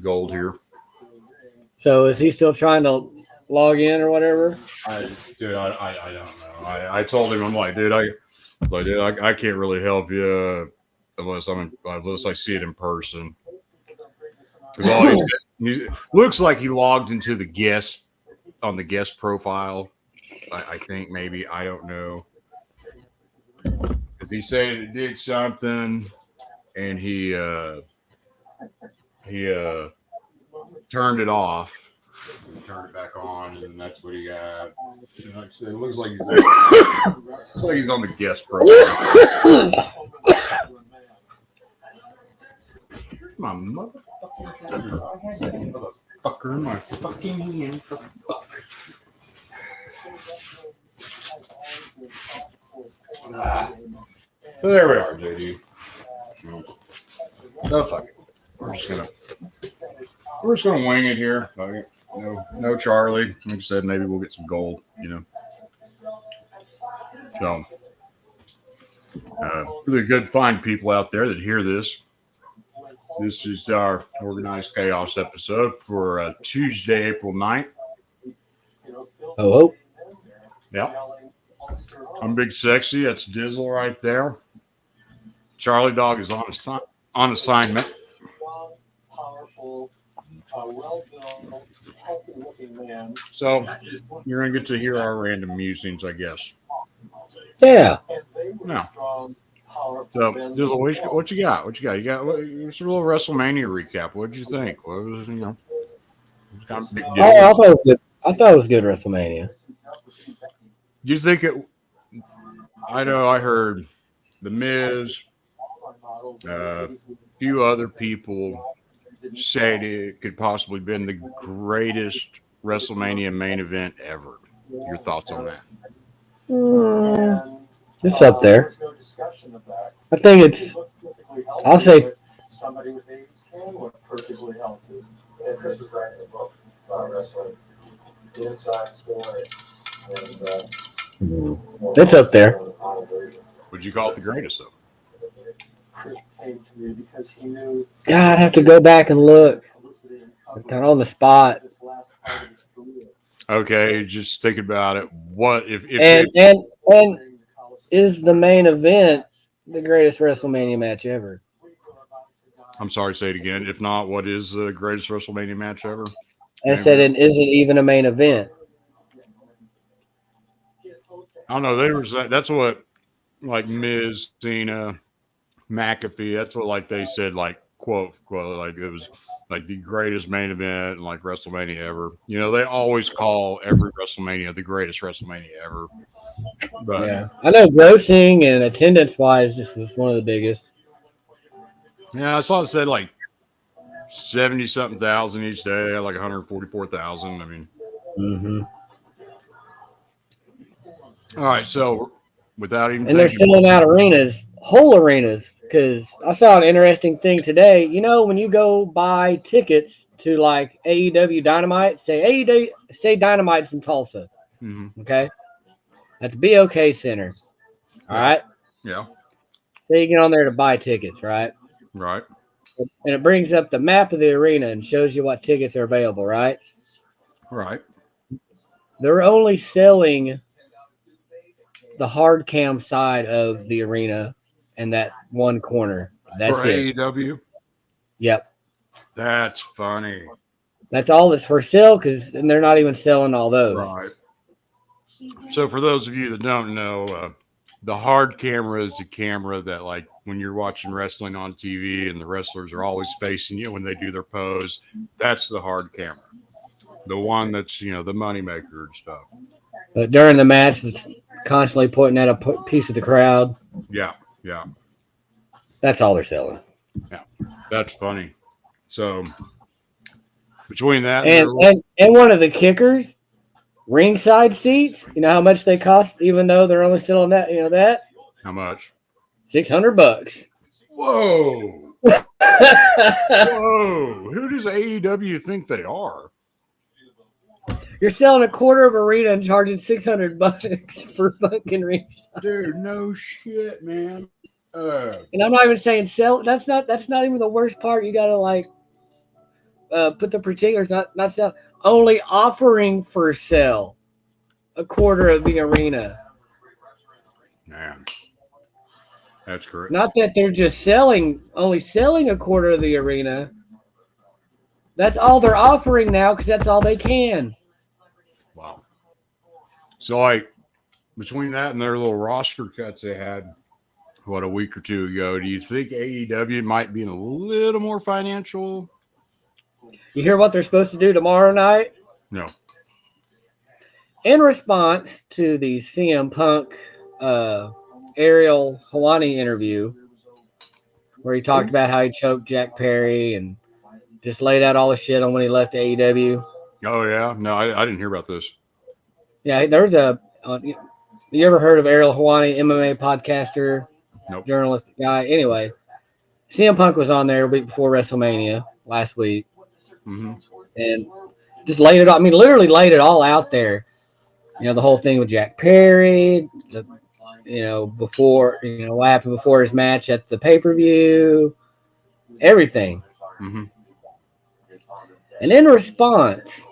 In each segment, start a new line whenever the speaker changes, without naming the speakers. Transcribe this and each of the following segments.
gold here.
So is he still trying to log in or whatever?
I don't know. I told him, I'm like, dude, I can't really help you unless I see it in person. Because all he looks like he logged into the guest on the guest profile. I think maybe, I don't know. Because he said it did something, and he turned it off. And turned it back on, and that's what he got. And like I said, it looks like he's on the guest profile. My motherfucker in my fucking hand. Fuck. So there we are, JD. No, fuck it. We're just gonna wing it here. No Charlie. Like I said, maybe we'll get some gold. So really good, fine people out there that hear this. This is our Organized Chaos episode for Tuesday, April 9th.
Oh.
Yep. I'm Big Sexy. That's Dizzle right there. Charlie Dog is on assignment. So you're going to get to hear our random musings, I guess.
Yeah.
No. So, Dizzle, what you got? What you got? It's a little WrestleMania recap. What did you think? What was, it was kind of a big deal.
I thought it was good. I thought it was good WrestleMania.
Do you think it? I know I heard The Miz, a few other people said it could possibly been the greatest WrestleMania main event ever. Your thoughts on that?
It's up there. I think it's. I'll say.
Somebody with AIDS skin look perfectly healthy. And Chris was writing a book about wrestling, the inside story, and
it's up there.
Would you call it the greatest though?
Chris came to me because he knew.
God, I'd have to go back and look. Kind of on the spot.
Okay, just think about it. What if
and is the main event the greatest WrestleMania match ever?
I'm sorry, say it again. If not, what is the greatest WrestleMania match ever?
I said it isn't even a main event.
I don't know. That's what, like Miz, Cena, McAfee. That's what, like they said, like quote, like it was like the greatest main event, like WrestleMania ever. They always call every WrestleMania the greatest WrestleMania ever. But
yeah, I know grossing and attendance wise, this was one of the biggest.
Yeah, I saw it said like 70-something thousand each day, like 144,000. I mean, All right, so without even
and they're selling out arenas, whole arenas, because I saw an interesting thing today. When you go buy tickets to like AEW Dynamite, say Dynamite's in Tulsa, okay, at the BOK Center, all right,
yeah.
So you get on there to buy tickets, right?
Right.
And it brings up the map of the arena and shows you what tickets are available, right?
Right.
They're only selling the hard cam side of the arena and that one corner. That's
for
it.
AEW?
Yep.
That's funny.
That's all that's for sale because they're not even selling all those.
Right. So for those of you that don't know, the hard camera is a camera that, like, when you're watching wrestling on TV and the wrestlers are always facing you when they do their pose, that's the hard camera. The one that's, the moneymaker and stuff.
But during the match, it's constantly pointing at a piece of the crowd.
Yeah.
That's all they're selling.
Yeah. That's funny. So between that
and one of the kickers, ringside seats, you know how much they cost, even though they're only selling that, that?
How much?
$600.
Whoa. Whoa. Who does AEW think they are?
You're selling a quarter of arena and charging $600 for fucking ringside.
Dude, no shit, man.
And I'm not even saying sell. That's not even the worst part. You gotta put the particulars, not sell, only offering for sale a quarter of the arena.
Man, that's correct.
Not that they're just only selling a quarter of the arena. That's all they're offering now because that's all they can.
Wow. So, like, between that and their little roster cuts they had, a week or two ago, do you think AEW might be in a little more financial?
You hear what they're supposed to do tomorrow night?
No.
In response to the CM Punk Ariel Helwani interview, where he talked about how he choked Jack Perry and just laid out all the shit on when he left AEW.
Oh, yeah? No, I didn't hear about this.
Yeah, there's you ever heard of Ariel Helwani, MMA podcaster,
Nope.
journalist guy? Anyway, CM Punk was on there a week before WrestleMania last week.
Mm-hmm.
And just laid it. I mean, literally laid it all out there. You know, the whole thing with Jack Perry. Before what happened before his match at the pay-per-view. Everything.
Mm-hmm.
And in response,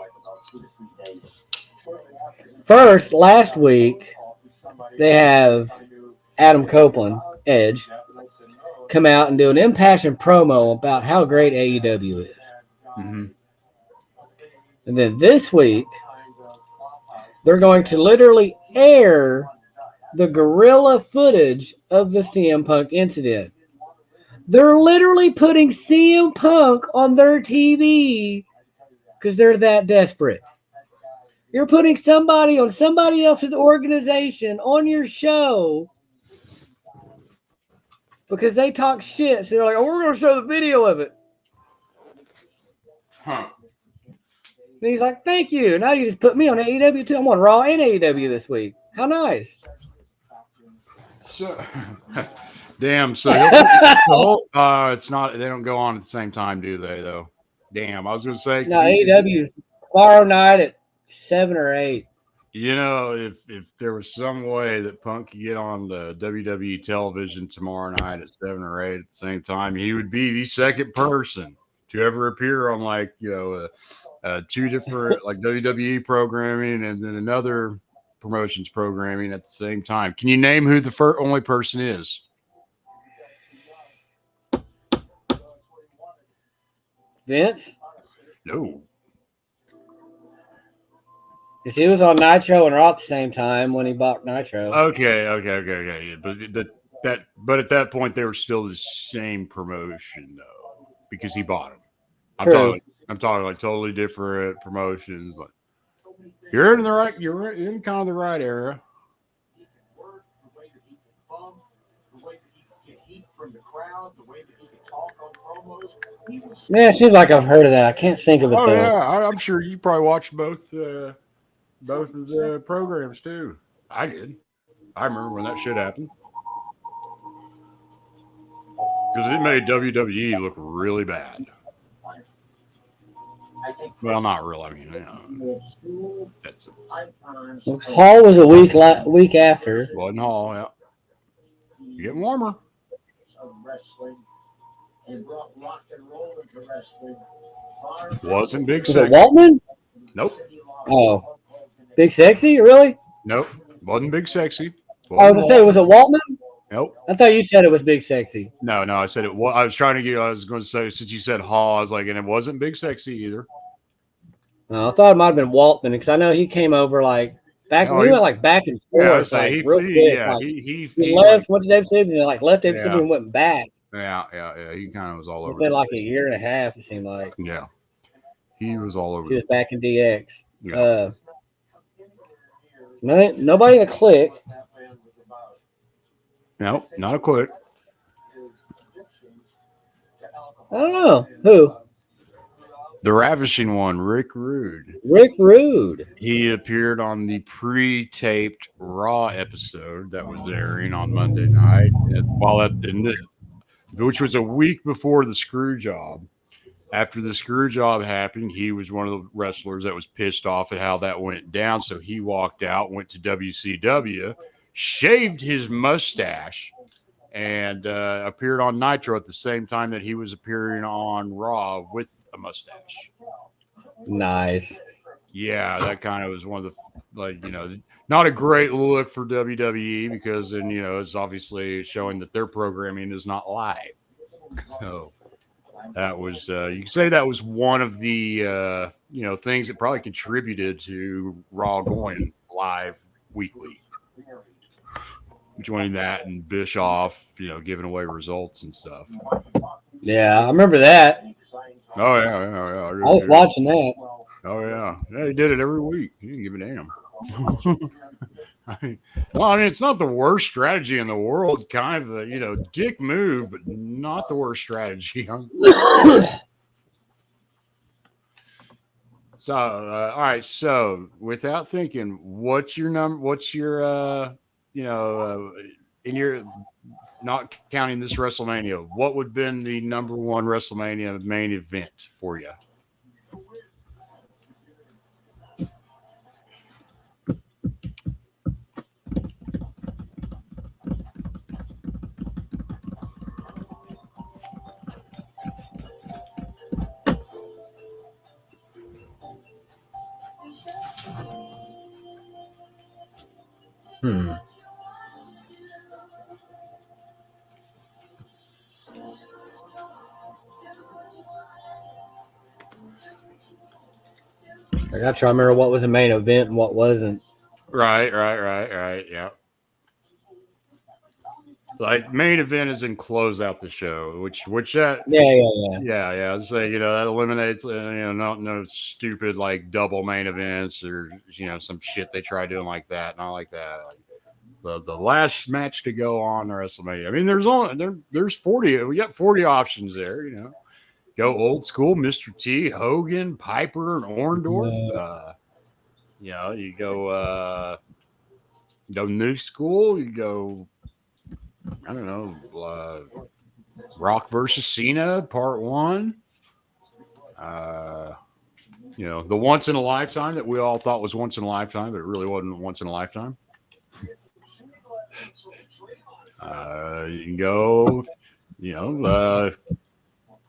first last week they have Adam Copeland, Edge, come out and do an impassioned promo about how great AEW is.
Mm-hmm.
And then this week, they're going to literally air the guerrilla footage of the CM Punk incident. They're literally putting CM Punk on their TV because they're that desperate. You're putting somebody on somebody else's organization on your show because they talk shit. So they're like, oh, we're going to show the video of it.
Huh.
And he's like, thank you. Now you just put me on AEW too. I'm on Raw and AEW this week. How nice.
So, damn. So, it's not, they don't go on at the same time, do they, though? Damn. I was going to say.
No, AEW tomorrow night at 7 or 8.
You know, if there was some way that Punk could get on the WWE television tomorrow night at 7 or 8 at the same time, he would be the second person to ever appear on two different like WWE programming and then another promotions programming at the same time. Can you name who the only person is?
Vince?
No.
Because he was on Nitro and Raw at the same time when he bought Nitro.
Okay. But at that point, they were still the same promotion, though, because he bought them. I'm talking like totally different promotions. Like you're in kind of the right era.
Yeah, it seems like I've heard of that. I can't think of it though.
Yeah, I'm sure you probably watched both of the programs too. I did. I remember when that shit happened because it made WWE look really bad. Well, not really. I mean, that's it.
Hall was a week after.
Wasn't Hall, yeah. You're getting warmer. Wasn't Big
Was
Sexy.
it Waltman?
Nope.
Oh. Big Sexy? Really?
Nope. Wasn't Big Sexy.
I was going to say, was it Waltman?
Nope.
I thought you said it was Big Sexy.
No, I said it. I was going to say, since you said Hall, I was like, and it wasn't Big Sexy either.
No, I thought it might have been Waltman because I know he came over like back. He went like back and forth.
Yeah,
real quick. He left. What's Dave City? And left Dave City and went back.
Yeah. He kind of was all over.
Within like a year and a half, it seemed like.
Yeah. He was all over.
He was back in DX.
Yeah.
Nobody in the clique.
No, not a click.
I don't know. Who?
The Ravishing One, Rick Rude.
Rick Rude.
He appeared on the pre-taped Raw episode that was airing on Monday night, which was a week before the screw job. After the screw job happened, he was one of the wrestlers that was pissed off at how that went down. So he walked out, went to WCW, shaved his mustache, and appeared on Nitro at the same time that he was appearing on Raw with a mustache.
Nice.
Yeah, that kind of was one of the not a great look for WWE because then it's obviously showing that their programming is not live. So that was you can say that was one of the things that probably contributed to Raw going live weekly. Between that and Bischoff, giving away results and stuff.
Yeah, I remember that.
Oh yeah.
I was watching that.
Oh yeah, he did it every week. He didn't give a damn. I mean, it's not the worst strategy in the world. Kind of the dick move, but not the worst strategy. So, all right. So, without thinking, what's your number? What's your in your not counting this WrestleMania, what would have been the number one WrestleMania main event for you?
I got to try to remember what was a main event and what wasn't.
Right. Yeah. Like main event is in close out the show, which that yeah. So that eliminates no stupid like double main events or some shit they try doing like that. Not like that. Like, the last match to go on WrestleMania. I mean, there's 40. We got 40 options there. Go old school, Mr. T, Hogan, Piper, and Orndorff. You go new school. You go. I don't know. Rock versus Cena, part 1. The once in a lifetime that we all thought was once in a lifetime, but it really wasn't once in a lifetime. You can go,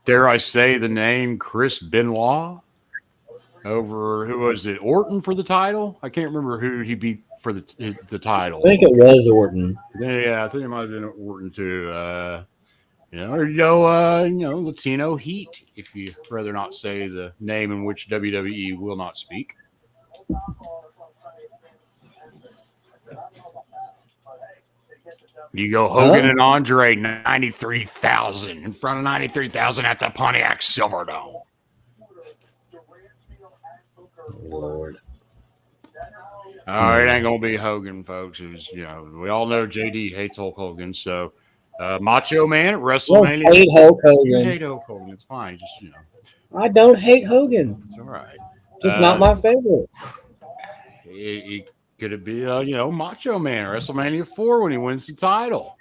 dare I say the name Chris Benoit over who was it? Orton for the title? I can't remember who he beat for the title.
I think it was Orton.
Yeah, I think it might have been Orton too. Or you go, Latino Heat, if you rather not say the name in which WWE will not speak. You go Hogan and Andre, 93,000 in front of 93,000 at the Pontiac Silverdome.
Lord.
Oh, it ain't gonna be Hogan, folks. We all know JD hates Hulk Hogan, so Macho Man at WrestleMania.
I hate Hulk Hogan.
You hate Hulk Hogan. It's fine. Just
I don't hate Hogan.
It's all right.
Just not my favorite.
It could it be Macho Man WrestleMania 4 when he wins the title?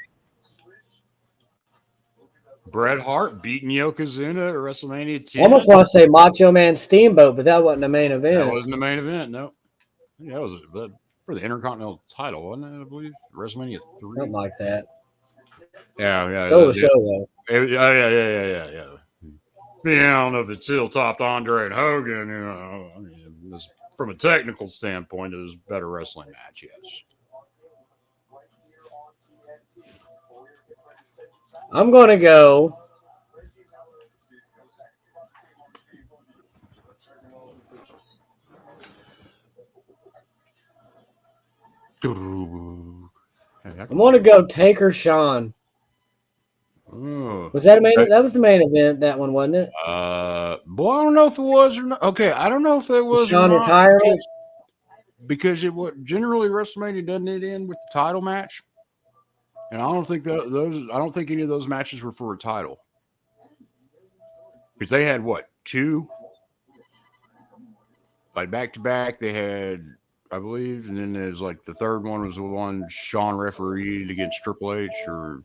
Bret Hart beating Yokozuna at WrestleMania 10.
I almost want to say Macho Man Steamboat, but that wasn't the main event.
That wasn't the main event. No, that was for the Intercontinental title, wasn't it? I believe WrestleMania 3.
Something like that.
Yeah.
Stole the show though.
Yeah. Yeah, I don't know if it's still topped Andre and Hogan. I mean, from a technical standpoint, it was a better wrestling match. Yes.
I'm gonna go. I'm gonna go Taker Sean. Was that a main? That was the main event. That one wasn't it?
Boy, I don't know if it was or not. Okay, I don't know if that was
Sean retirement
because it would generally WrestleMania doesn't it end with the title match, and I don't think I don't think any of those matches were for a title because they had what 2 like back to back. They had, I believe, and then there's like the third one was the one Shawn refereed against Triple H, or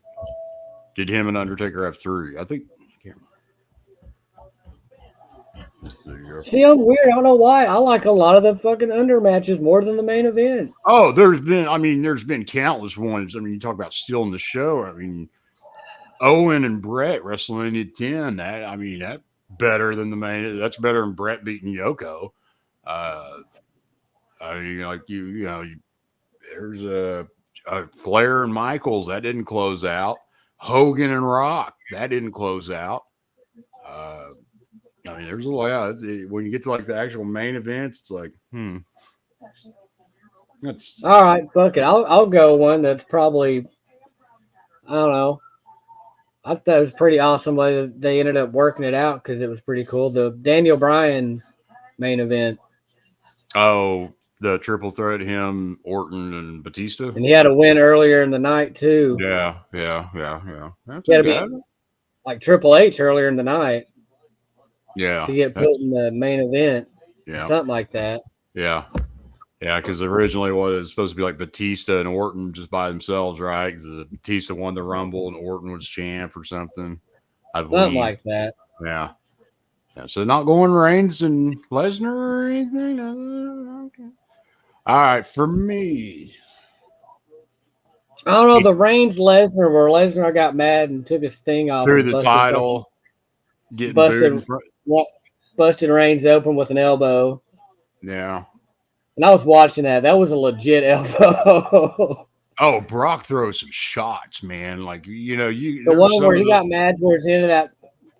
did him and Undertaker have 3? I think.
See, I'm weird. I don't know why. I like a lot of the fucking under matches more than the main event.
Oh, there's been countless ones. I mean, you talk about stealing the show. I mean, Owen and Brett WrestleMania 10. That better than the main. That's better than Brett beating Yoko. Uh, I mean, like there's a Flair and Michaels that didn't close out. Hogan and Rock that didn't close out. Uh, I mean, there's a lot. When you get to like the actual main events, it's like, that's
All right, fuck it. I'll go one that's probably, I don't know. I thought it was pretty awesome way that they ended up working it out because it was pretty cool. The Daniel Bryan main event,
the triple threat, him, Orton, and Batista.
and he had a win earlier in the night too.
Yeah. That's
He had to
bad.
beat like Triple H earlier in the night
Yeah,
to get put in the main event or
yeah,
something like that.
yeah. Yeah, because originally what it was supposed to be like Batista and Orton just by themselves, right? Because Batista won the Rumble and Orton was champ or something, I
Something
believe.
like that.
Yeah. So not going Reigns and Lesnar or anything. Okay. All right, for me,
I don't know. The
it's
Reigns Lesnar where Lesnar got mad and took his thing off
through
and
the
busted
title, getting booed in front.
busted Reigns open with an elbow.
Yeah.
And I was watching that. That was a legit elbow.
Oh, Brock throws some shots, man. Like
The
there's
one
some
where
of
he
the
got mad towards the end of that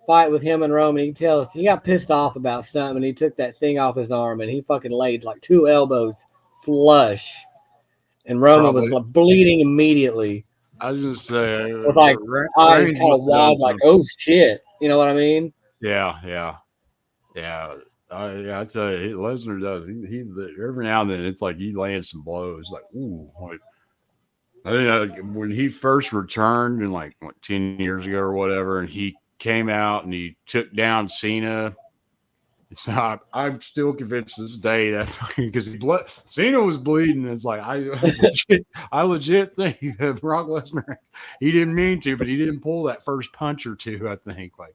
fight with him and Roman, he can tell us he got pissed off about something and he took that thing off his arm and he fucking laid like 2 elbows flush. And Roman was
probably.
like bleeding immediately
I was gonna say,
with like eyes
Reigns
kind
must
of
have done
wide, like,
something.
oh shit. You know what I mean?
Yeah. I tell you, Lesnar does. He every now and then it's like he lands some blows. Like, ooh, like I think when he first returned in like 10 years ago or whatever, and he came out and he took down Cena. It's not. I'm still convinced to this day that because Cena was bleeding. It's like I legit think that Brock Lesnar, he didn't mean to, but he didn't pull that first punch or two. I think like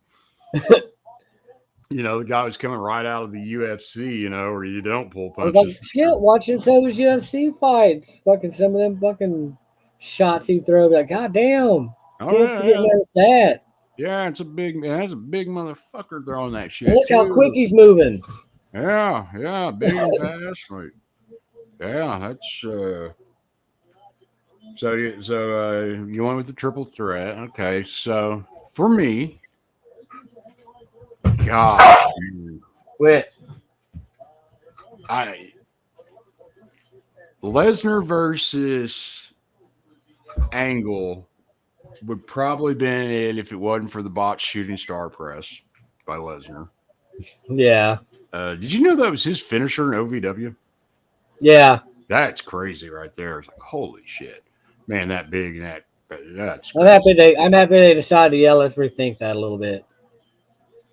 the guy was coming right out of the UFC, where you don't pull
I was like,
punches.
shit, watching some of his UFC fights. Fucking some of them fucking shots he throw. Like, god damn.
Oh
Who wants to
yeah,
get
yeah,
mad at that?
yeah. It's a big man. That's a big motherfucker throwing that
And
shit
look how quick
too.
he's moving.
Yeah, big and fast. Like, yeah, that's you went with the triple threat. Okay, so for me, gosh,
Quit.
I Lesnar versus Angle would probably been it if it wasn't for the botched shooting star press by Lesnar.
Yeah.
Did you know that was his finisher in OVW?
Yeah.
That's crazy right there. It's like holy shit, man, that big and that's
I'm
crazy.
happy they decided to let's rethink that a little bit.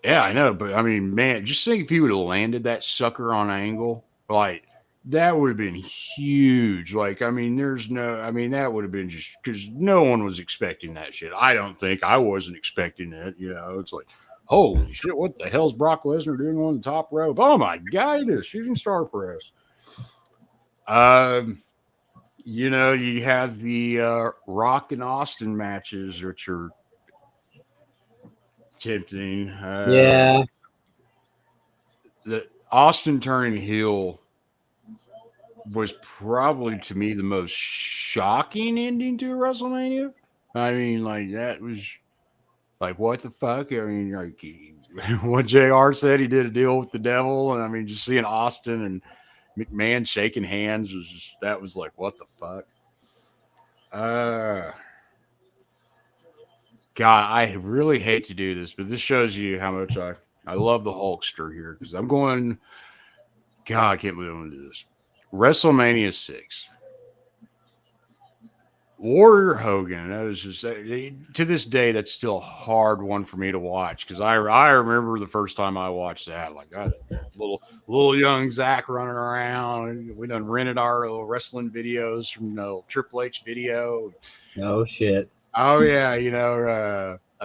Yeah, I know, but I mean, man, just think if he would have landed that sucker on Angle, like that would have been huge. Like, I mean, that would have been just because no one was expecting that shit. I don't think I wasn't expecting it. It's like, holy shit, what the hell's Brock Lesnar doing on the top rope? Oh my god, it is shooting star press. You have the Rock and Austin matches, which are tempting.
Yeah.
The Austin turning heel was probably to me the most shocking ending to WrestleMania. I mean, like that was like what the fuck? I mean, like what JR said, he did a deal with the devil, and I mean, just seeing Austin and McMahon shaking hands that was like what the fuck. God, I really hate to do this, but this shows you how much I love the Hulkster here because I'm going. God, I can't believe I'm going to do this. WrestleMania 6. Warrior Hogan. That was just to this day. That's still a hard one for me to watch because I remember the first time I watched that. Like little young Zach running around. We done rented our little wrestling videos from Triple H video.
Oh shit.
Oh yeah, I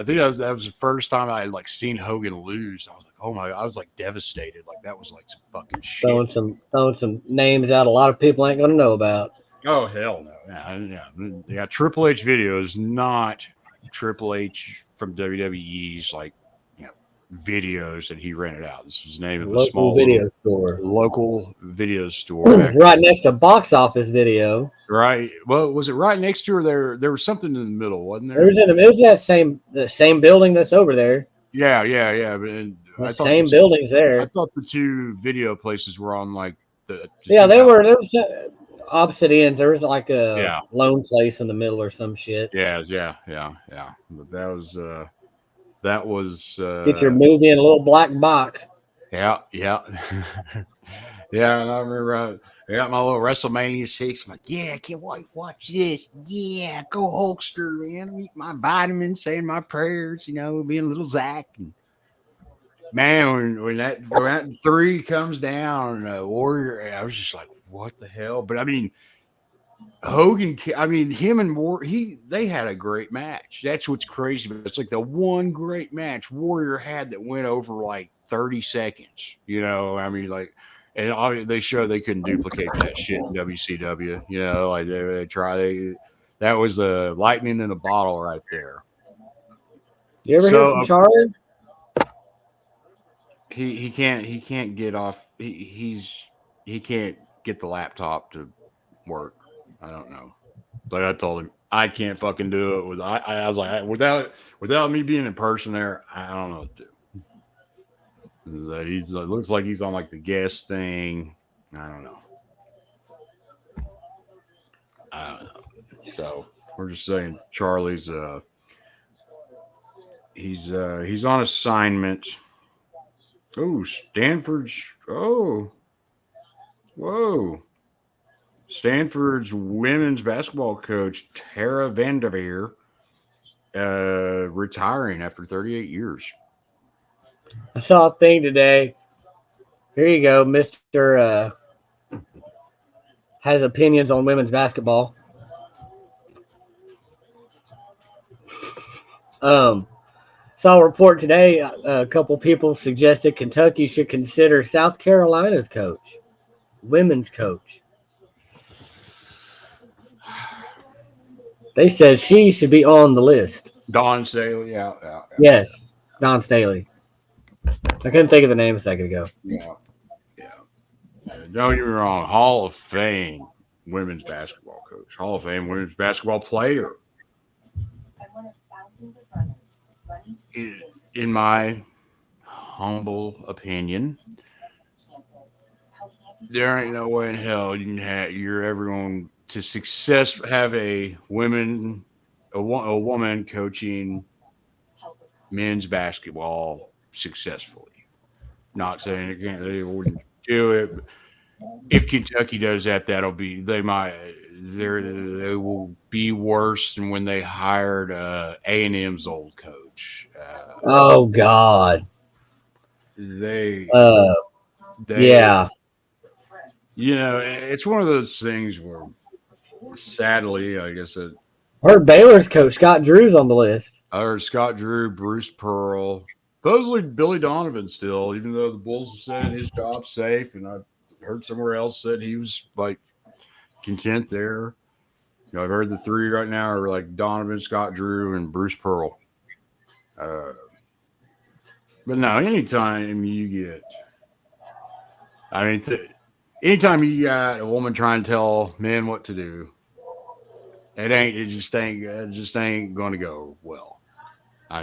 think that was the first time I had like seen Hogan lose. I was like, oh my! I was like devastated. Like that was like some fucking shit.
Throwing some names out a lot of people ain't gonna know about.
Oh hell no! Yeah. Triple H video is not Triple H from WWE's like videos that he rented out. This was the name of a
Local
small
video store.
local video store.
Right next to Box Office Video.
Right. Well, was it right next to her? There was something in the middle, wasn't there?
It was the same building that's over there.
Yeah. But
The same buildings there.
I thought the two video places were on like the
yeah, there was opposite ends. There was like a lone place in the middle or some shit.
Yeah. But that was
Get your movie in a little black box.
Yeah. Yeah, and I remember I got my little WrestleMania 6. I'm like, yeah, I can't watch this. Yeah, go Hulkster, man. I'm eating my vitamins, saying my prayers, being a little Zach. And man, when that 3 comes down, Warrior, I was just like, what the hell? But I mean, Hogan, him and they had a great match. That's what's crazy. But it's like the one great match Warrior had that went over like 30 seconds. And they showed they couldn't duplicate that shit in WCW. Like they try. That was the lightning in a bottle right there.
You ever hear from Charlie?
He can't get off. He can't get the laptop to work. I don't know, but I told him I can't fucking do it. I was like, without me being in person there, I don't know what to do. It looks like he's on like the guest thing. I don't know. So we're just saying Charlie's he's on assignment. Oh, Stanford's. Oh, whoa. Stanford's women's basketball coach, Tara Vanderveer, retiring after 38 years.
I saw a thing today. Here you go, Mr. Has opinions on women's basketball. Saw a report today. A couple people suggested Kentucky should consider South Carolina's coach, women's coach. They said she should be on the list.
Dawn Staley, yeah.
Yes, Dawn Staley. I couldn't think of the name a second ago.
Yeah. Don't get me wrong. Hall of Fame women's basketball coach. Hall of Fame women's basketball player. In my humble opinion, there ain't no way in hell you're ever going to have a woman coaching men's basketball successfully. Not saying they wouldn't do it. If Kentucky does that, they will be worse than when they hired A&M's old coach.
Oh God. Yeah.
It's one of those things where, sadly, I guess
I heard Baylor's coach Scott Drew's on the list.
I heard Scott Drew, Bruce Pearl, supposedly Billy Donovan still, even though the Bulls said his job's safe, and I heard somewhere else said he was like content there. I've heard the 3 right now are like Donovan, Scott Drew, and Bruce Pearl. But no, anytime you got a woman trying to tell men what to do, it just ain't going to go well.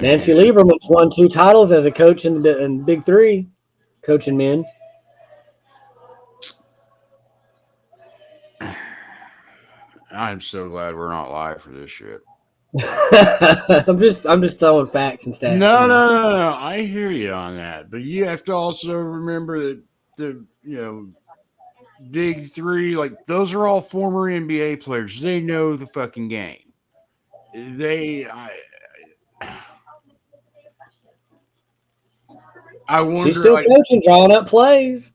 Nancy Lieberman's won 2 titles as a coach in Big 3, coaching men.
I'm so glad we're not live for this shit.
I'm just throwing facts and stats.
No. I hear you on that, but you have to also remember that the Big 3, like those are all former NBA players. They know the fucking game. I wonder.
She's still coaching, drawing up plays.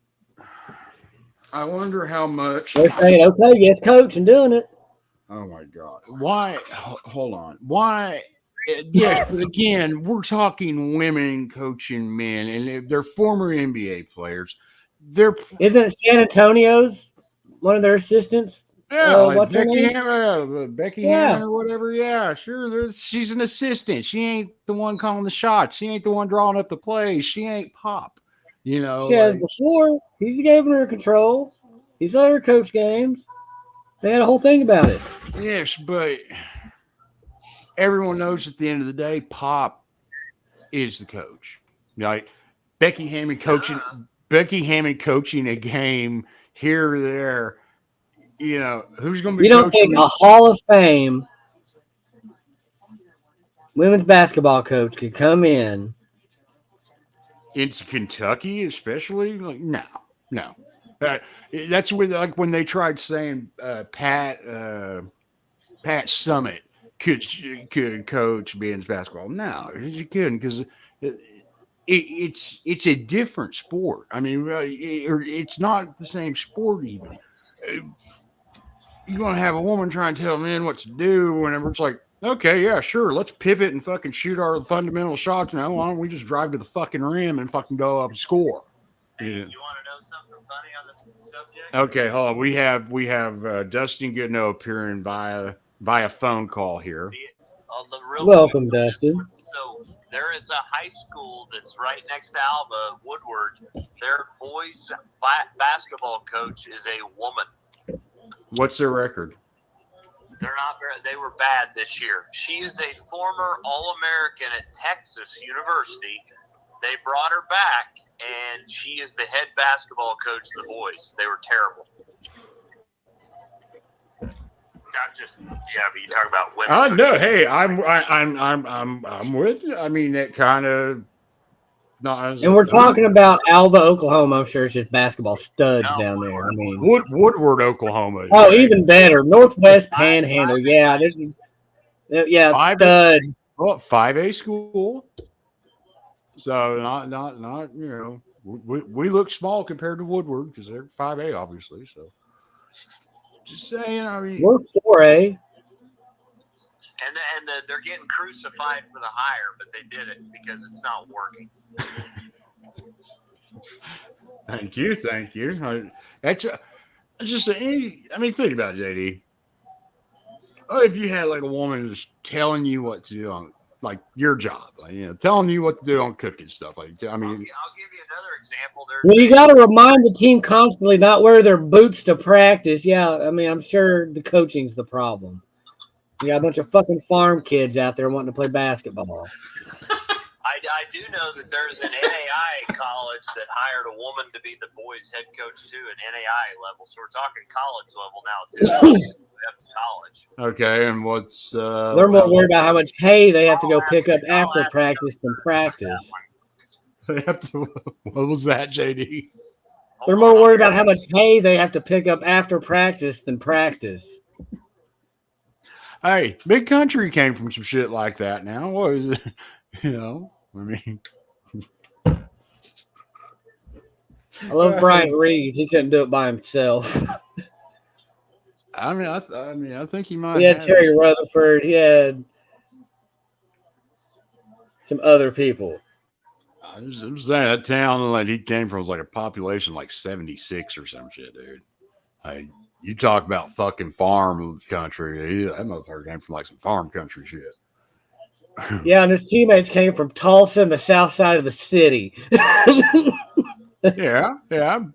I wonder how much
they're saying. Okay, yes, coach, and doing it.
Oh my God! Why? Hold on. Why? Yes, but again, we're talking women coaching men, and they're former NBA players.
Isn't San Antonio's one of their assistants
Yeah, like
what's her
Becky
name?
Hammond, Becky
Yeah.
Hammond or whatever. Yeah, sure. She's an assistant. She ain't the one calling the shots. She ain't the one drawing up the plays. She ain't Pop. You know,
She has
like
before. He's giving her control. He's let her coach games. They had a whole thing about it.
yes, but everyone knows at the end of the day, Pop is the coach. Like Becky Hammond coaching, Becky Hammond coaching a game here or there. You know, who's going to be
You don't
coaching
think a Hall of Fame women's basketball coach could come in?
into Kentucky, especially? Like, no, no. Uh, that's when, like, when they tried saying Pat Summit could coach men's basketball. No, you couldn't because it's a different sport. I mean, it's not the same sport even. Uh, You're gonna have a woman try and tell men what to do whenever it's like, okay, yeah, sure, let's pivot and fucking shoot our fundamental shots. Now, why don't we just drive to the fucking rim and fucking go up and score?
Hey,
Yeah.
you want to know something funny on this subject?
Okay, hold on. We have Dustin Goodnow appearing via phone call here.
Real
Welcome,
quick.
Dustin.
So there is a high school that's right next to Alva, Woodward. Their boys basketball coach is a woman.
What's their record?
They're not very. They were bad this year. She is a former All-American at Texas University. They brought her back, and she is the head basketball coach of the boys. They were terrible. Not just but you talk about women.
No, hey, I'm with you. I mean, that kind of not.
And we're talking about Alva, Oklahoma. I'm sure it's just basketball studs down there. I mean,
Woodward, Oklahoma.
oh, even better, Northwest Panhandle. Yeah, studs.
Well, 5A school. So not you know we look small compared to Woodward because they're 5A obviously. So just saying, I mean,
We're 4A.
And they're getting crucified for the hire, but they did it because it's not working.
Thank you. That's just I mean, think about it, JD. Oh, if you had like a woman just telling you what to do on like your job, like, you know, telling you what to do on cooking stuff, like I mean,
I'll give you another example.
Well, you got to remind the team constantly not wear their boots to practice. Yeah, I mean, I'm sure the coaching's the problem. You got a bunch of fucking farm kids out there wanting to play basketball.
I do know that there's an NAI college that hired a woman to be the boys' head coach too, an NAI level. So we're talking college level now too. Up to college.
Okay, and what's
they're more worried about how much hay they have to go pick up after practice than practice.
They have to, what was that, JD?
They're more worried about how much hay they have to pick up after practice than practice.
Hey, Big Country came from some shit like that. Now, what is it? You know, I mean,
I love Bryant Reeves. He couldn't do it by himself.
I mean, I think he might.
He had Terry Rutherford. He had some other people.
I'm saying that town that he came from was like a population like 76 or some shit, dude. Like, you talk about fucking farm country. That motherfucker came from like some farm country shit.
Yeah, and his teammates came from Tulsa and the south side of the city.
yeah.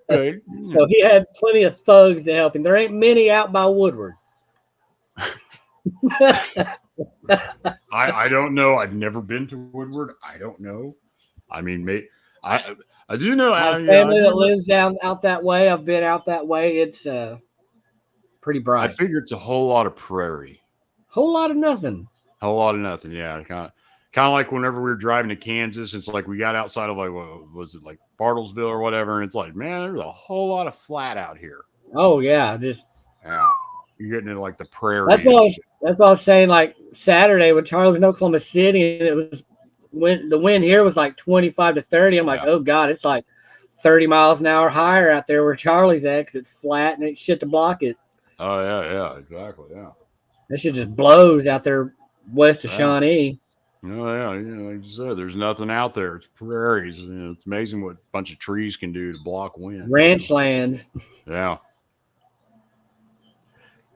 Big.
So he had plenty of thugs to help him. There ain't many out by Woodward.
I don't know. I've never been to Woodward. I don't know. I mean, I do know.
My family that lives out that way. I've been out that way. It's pretty bright.
I figure it's a whole lot of prairie.
Whole lot of nothing.
Whole lot of nothing. Yeah, kind of like whenever we were driving to Kansas. It's like we got outside of like what was it, like Bartlesville or whatever, and it's like, man, there's a whole lot of flat out here.
Oh yeah,
yeah. You're getting into like the prairie.
That's what I was saying. Like Saturday when Charlie was in Oklahoma City, and it was when the wind here was like 25 to 30. I'm like, oh god, it's like 30 miles an hour higher out there where Charlie's at because it's flat and it's shit to block it.
Oh yeah, exactly, yeah.
That shit just blows out there west of Shawnee.
Oh yeah, like you said, there's nothing out there. It's prairies. It's amazing what a bunch of trees can do to block wind.
Ranch lands.
Yeah.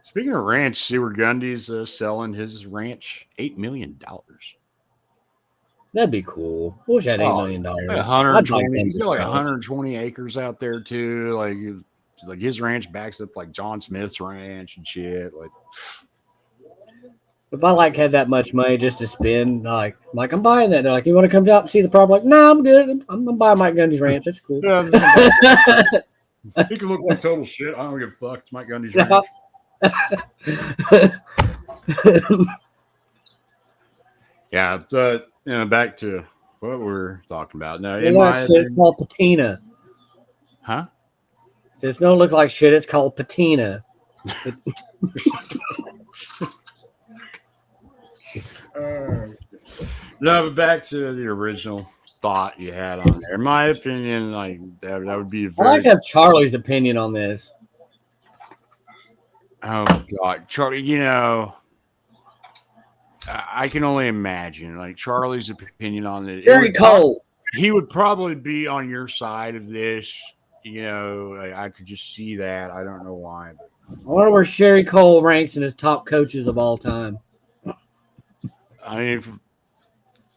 Speaking of ranch, see where Gundy's selling his ranch $8 million.
That'd be cool. I wish I had $8 million.
Like
I'd like
120.
them
He's
to
got like
ranch.
120 acres out there too. Like his ranch backs up like John Smith's ranch and shit. Like,
If I like had that much money just to spend, like I'm buying that. They're like, you want to come out and see the problem? Like, no, I'm good. I'm buying Mike Gundy's ranch. That's cool.
He can look like total shit. I don't give a fuck. It's Mike Gundy's ranch. Yeah, back to what we're talking about. Now,
It's called patina.
Huh?
So it's don't look like shit. It's called patina.
No, but back to the original thought you had on there. In my opinion, like that would be a
I'd
very.
like to have Charlie's opinion on this.
Oh God, Charlie! I can only imagine like Charlie's opinion on it.
Very cold.
He would probably be on your side of this. I could just see that. I don't know why. But.
I wonder where Sherry Cole ranks in his top coaches of all time.
I mean,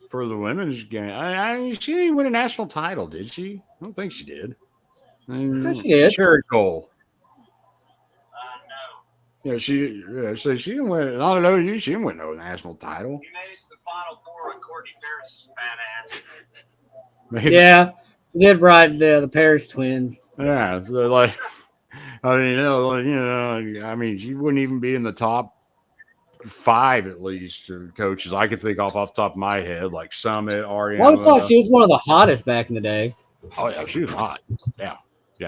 for the women's game, I mean, she didn't win a national title, did she? I don't think she did.
She did.
Sherry Cole.
No.
Yeah, so she didn't win. I don't know. She didn't win no national title.
He made it to the Final Four with Courtney Paris' fat ass.
Maybe. Yeah, he did ride the Paris twins.
Yeah, so like, I mean, I mean, she wouldn't even be in the top 5 at least coaches I could think off the top of my head, like Summit, Ariana.
I thought she was one of the hottest back in the day.
Oh yeah, she was hot. Yeah,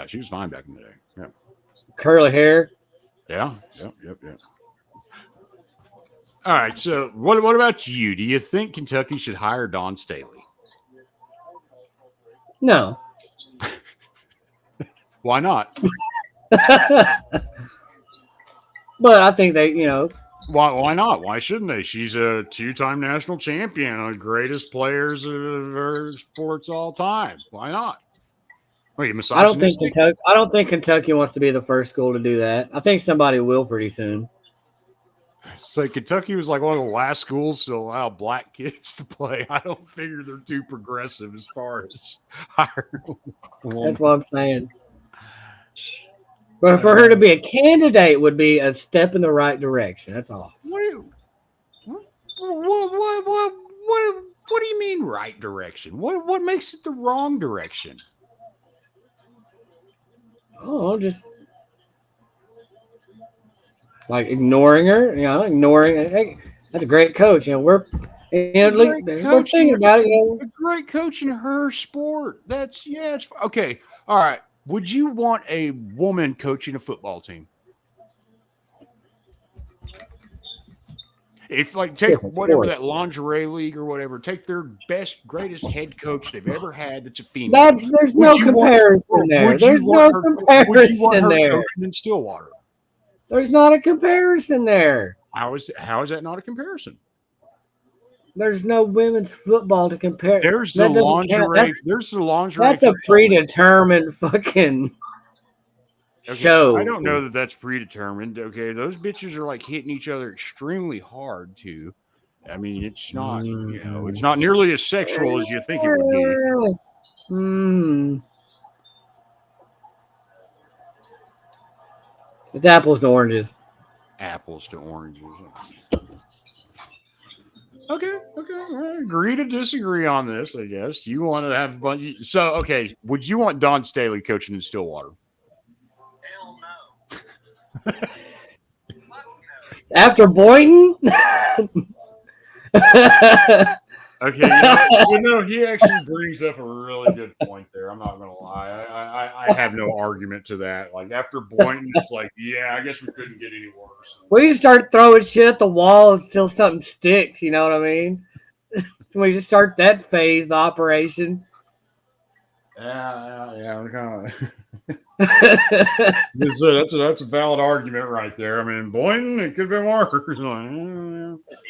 she was fine back in the day. Yeah,
curly hair.
Yeah. All right, so what about you? Do you think Kentucky should hire Dawn Staley?
No.
Why not?
But I think they,
Why not? Why shouldn't they? She's a 2-time national champion, one of the greatest players of her sports all time. Why not? Wait,
I don't think Kentucky wants to be the first school to do that. I think somebody will pretty soon.
So Kentucky was like one of the last schools to allow black kids to play. I don't figure they're too progressive as far as hiring.
That's what I'm saying. But for her to be a candidate would be a step in the right direction. That's all.
What do you mean right direction? What makes it the wrong direction?
Oh, just like ignoring her. Hey, that's a great coach. We're thinking about it.
A great coach in her sport. It's okay. All right. Would you want a woman coaching a football team? If take whatever that lingerie league or whatever, take their best, greatest head coach they've ever had that's a female.
There's no comparison there. There's no comparison there.
In Stillwater.
There's not a comparison there.
How is that not a comparison?
There's no women's football to compare.
There's the lingerie. There's the lingerie.
That's a predetermined fucking show.
I don't know that that's predetermined. Okay, those bitches are like hitting each other extremely hard too. I mean, it's not. It's not nearly as sexual as you think it would be.
It's apples to oranges.
Apples to oranges. Okay. Agree to disagree on this, I guess. You want to have a bunch. So, okay, would you want Dawn Staley coaching in Stillwater?
Hell no.
After Boynton?
Okay, he actually brings up a really good point there. I'm not gonna lie. I have no argument to that. Like after Boynton, it's like, yeah, I guess we couldn't get any worse.
We just start throwing shit at the wall until something sticks. You know what I mean? So we just start that phase of the operation.
Yeah. Kind of. That's a valid argument right there. I mean, Boynton, it could have been worse.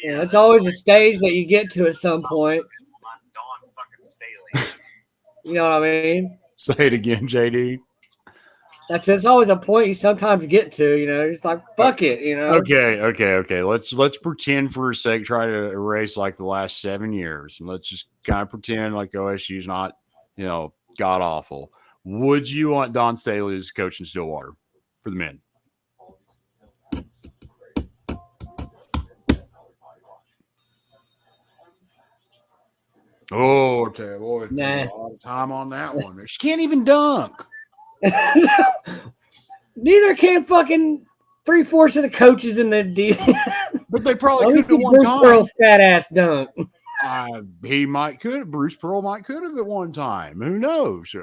Yeah, it's always a stage that you get to at some point.
Dawn fucking Staley.
You know what I mean?
Say it again, JD.
There's always a point you sometimes get to, it's like fuck it,
Okay. Let's pretend for a sec, try to erase like the last 7 years, and let's just kind of pretend like OSU's not, god awful. Would you want Don Staley as coach in Stillwater for the men? Oh, okay. Boy, it took
Nah.
a lot of time on that one. She can't even dunk.
Neither can fucking 3/4 of the coaches in the D.
But they probably
Let me
could
see
at one
Bruce
time.
Pearl's fat ass dunk.
Bruce Pearl might could have at one time. Who knows?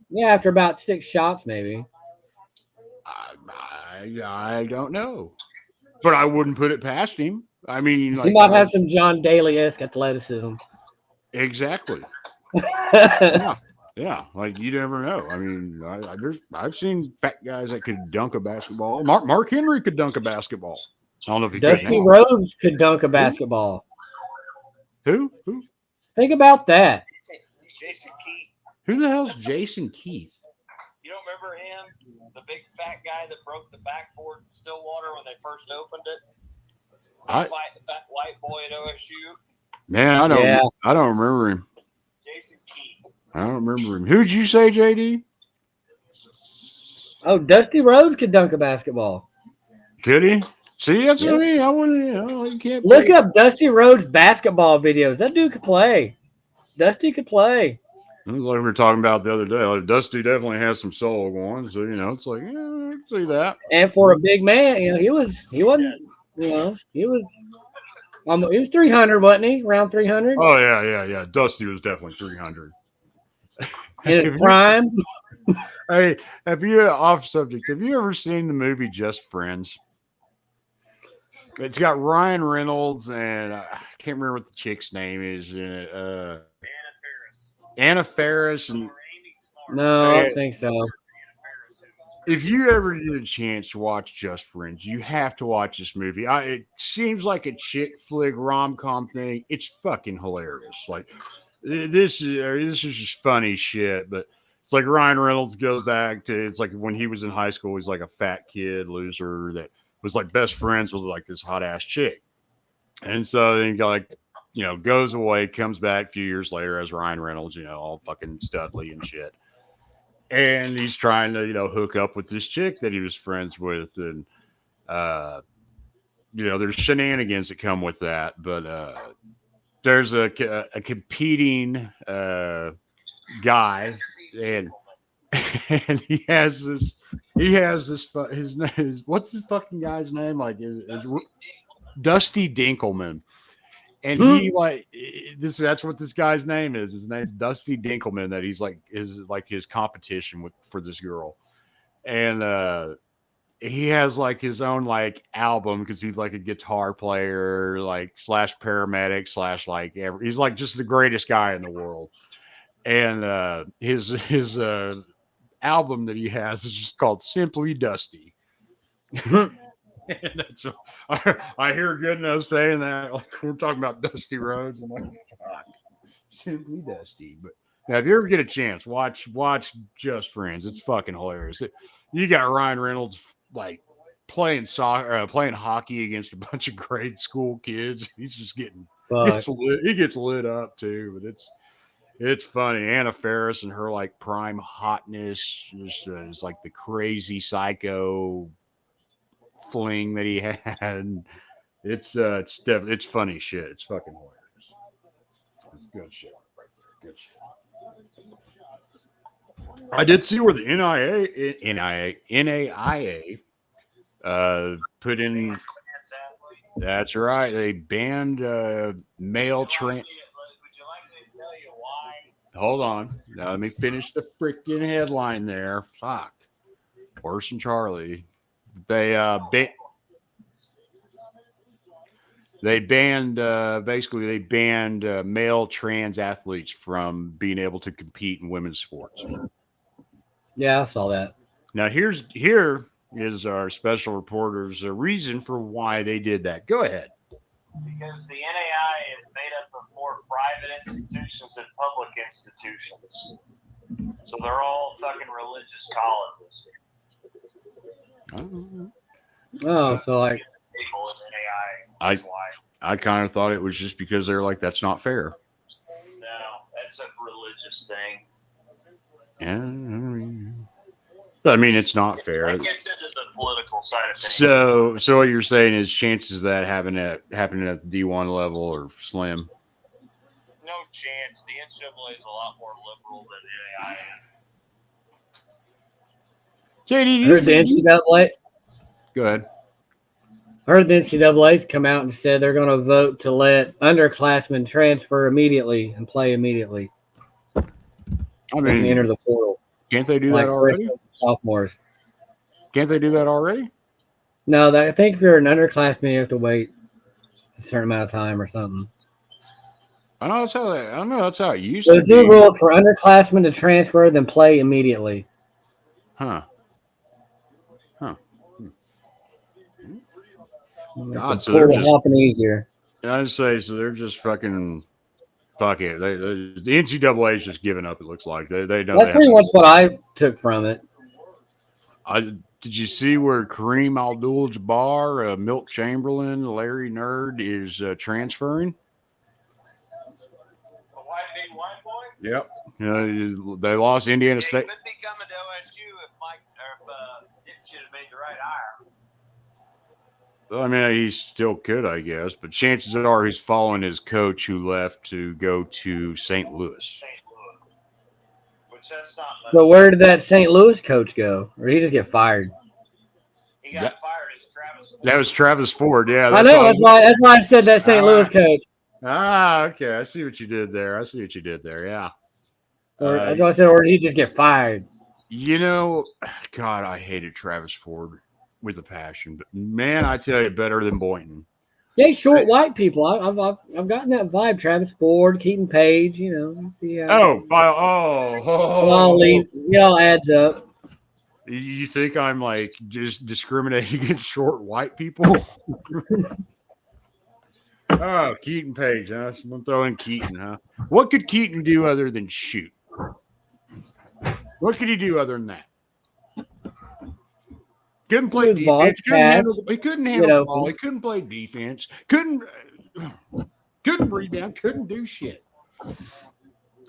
Yeah, after about 6 shots, maybe.
I don't know, but I wouldn't put it past him. I mean,
He might have some John Daly-esque athleticism.
Exactly. Yeah. Like you never know. I mean, I've seen fat guys that could dunk a basketball. Mark Henry could dunk a basketball. I don't know if he
Dusty
could now.
Rhodes could dunk a basketball.
Who?
Think about that.
Jason Keith.
Who the hell's Jason Keith?
You don't remember him? The big fat guy that broke the backboard in Stillwater when they first opened it? Fat white boy at OSU.
Man, I don't remember him.
Jason Keith.
I don't remember him. Who'd you say, JD?
Oh, Dusty Rhodes could dunk a basketball.
Could he? See, that's what I mean. I wouldn't. You can't
look up Dusty Rhodes basketball videos. That dude could play. Dusty could play.
It was like we were talking about the other day. Like Dusty definitely has some soul going, so it's like, yeah, I can see that.
And for a big man, he wasn't, he was 300, wasn't he? Around 300.
Oh yeah. Dusty was definitely 300
in his prime.
Hey, off subject? Have you ever seen the movie Just Friends? It's got Ryan Reynolds and I can't remember what the chick's name is in it. Anna Faris and
no, I don't think so.
If you ever get a chance to watch Just Friends, you have to watch this movie. It seems like a chick flick rom-com thing. It's fucking hilarious. Like this is just funny shit. But it's like Ryan Reynolds goes back to it's like when he was in high school. He's like a fat kid loser that was like best friends with like this hot ass chick, and so then he goes away, comes back a few years later as Ryan Reynolds, all fucking studly and shit. And he's trying to, hook up with this chick that he was friends with. And, there's shenanigans that come with that. But there's a competing guy. And he has this, his name is, what's his fucking guy's name? Like, is Dusty Dinkelman. And that's what this guy's name is. His name's Dusty Dinkelman. That he's like his competition for this girl, and he has like his own like album because he's like a guitar player, like slash paramedic slash like he's like just the greatest guy in the world. And his album that he has is just called Simply Dusty. And that's I hear Goodnow saying that like we're talking about Dusty Rhodes. I'm like, God, Simply Dusty. But now, if you ever get a chance, watch Just Friends. It's fucking hilarious. You got Ryan Reynolds like playing hockey against a bunch of grade school kids. He's just getting he gets lit up too. But it's funny. Anna Faris and her like prime hotness is like the crazy psycho fling that he had. It's definitely funny shit. It's fucking hilarious. It's good shit right there. Good shit. I did see where the NAIA put in. That's right. They banned male trans. Hold on. Now let me finish the freaking headline there. Fuck. Worse than Charlie. They banned male trans athletes from being able to compete in women's sports.
Yeah, I saw that.
Now here is our special reporter's reason for why they did that. Go ahead.
Because the NAI is made up of more private institutions and public institutions. So they're all fucking religious colleges.
Oh, so like,
People in AI.
I-
That's why.
I kind of thought it was just because they're like, that's not fair.
No, that's a religious thing.
Yeah, I mean, it's not fair.
That gets into the political side of things.
So what you're saying is chances of that happening at D1 level are slim.
No chance. The NCAA is a lot more liberal than AI is.
JD,
I heard the NCAA.
Go ahead.
I heard the NCAA's come out and said they're going to vote to let underclassmen transfer immediately and play immediately.
I
They can enter
mean,
the portal.
can't they do
Like
that already?
freshmen and sophomores.
Can't they do that already?
No, I think if you're an underclassman, you have to wait a certain amount of time or something.
I know that's how it used
There's
to
new
be.
rule for underclassmen to transfer then play immediately.
Huh.
God,
so they're just
hopping easier.
I'd say so. They're just fucking fuck it. The NCAA is just giving up. It looks like they know.
That's pretty much what I took from it.
Did you see where Kareem Abdul-Jabbar, Milt Chamberlain, Larry Nerd is transferring?
A white boy?
Yep. They lost Indiana
He
State.
could be coming to OSU if Dipshit had made the right hire.
I mean, he still could, I guess, but chances are he's following his coach who left to go to St. Louis.
St. Louis. Which that's not much.
So where did that St. Louis coach go? Or did he just get fired?
He got fired as Travis Ford.
That was Travis Ford. Yeah,
I know. That's why I said that St. Louis coach.
Okay. I see what you did there. Yeah.
Or that's why I said, or did he just get fired?
God, I hated Travis Ford with a passion, but man, I tell you, better than Boynton.
Yeah, short white people. I've gotten that vibe. Travis Ford, Keaton Page. See how it all adds up.
You think I'm like just discriminating against short white people? Oh, Keaton Page, huh? Someone throw in Keaton, huh? What could Keaton do other than shoot? What could he do other than that? Couldn't play defense. He couldn't handle the ball. He couldn't play defense. Couldn't rebound. Couldn't do shit.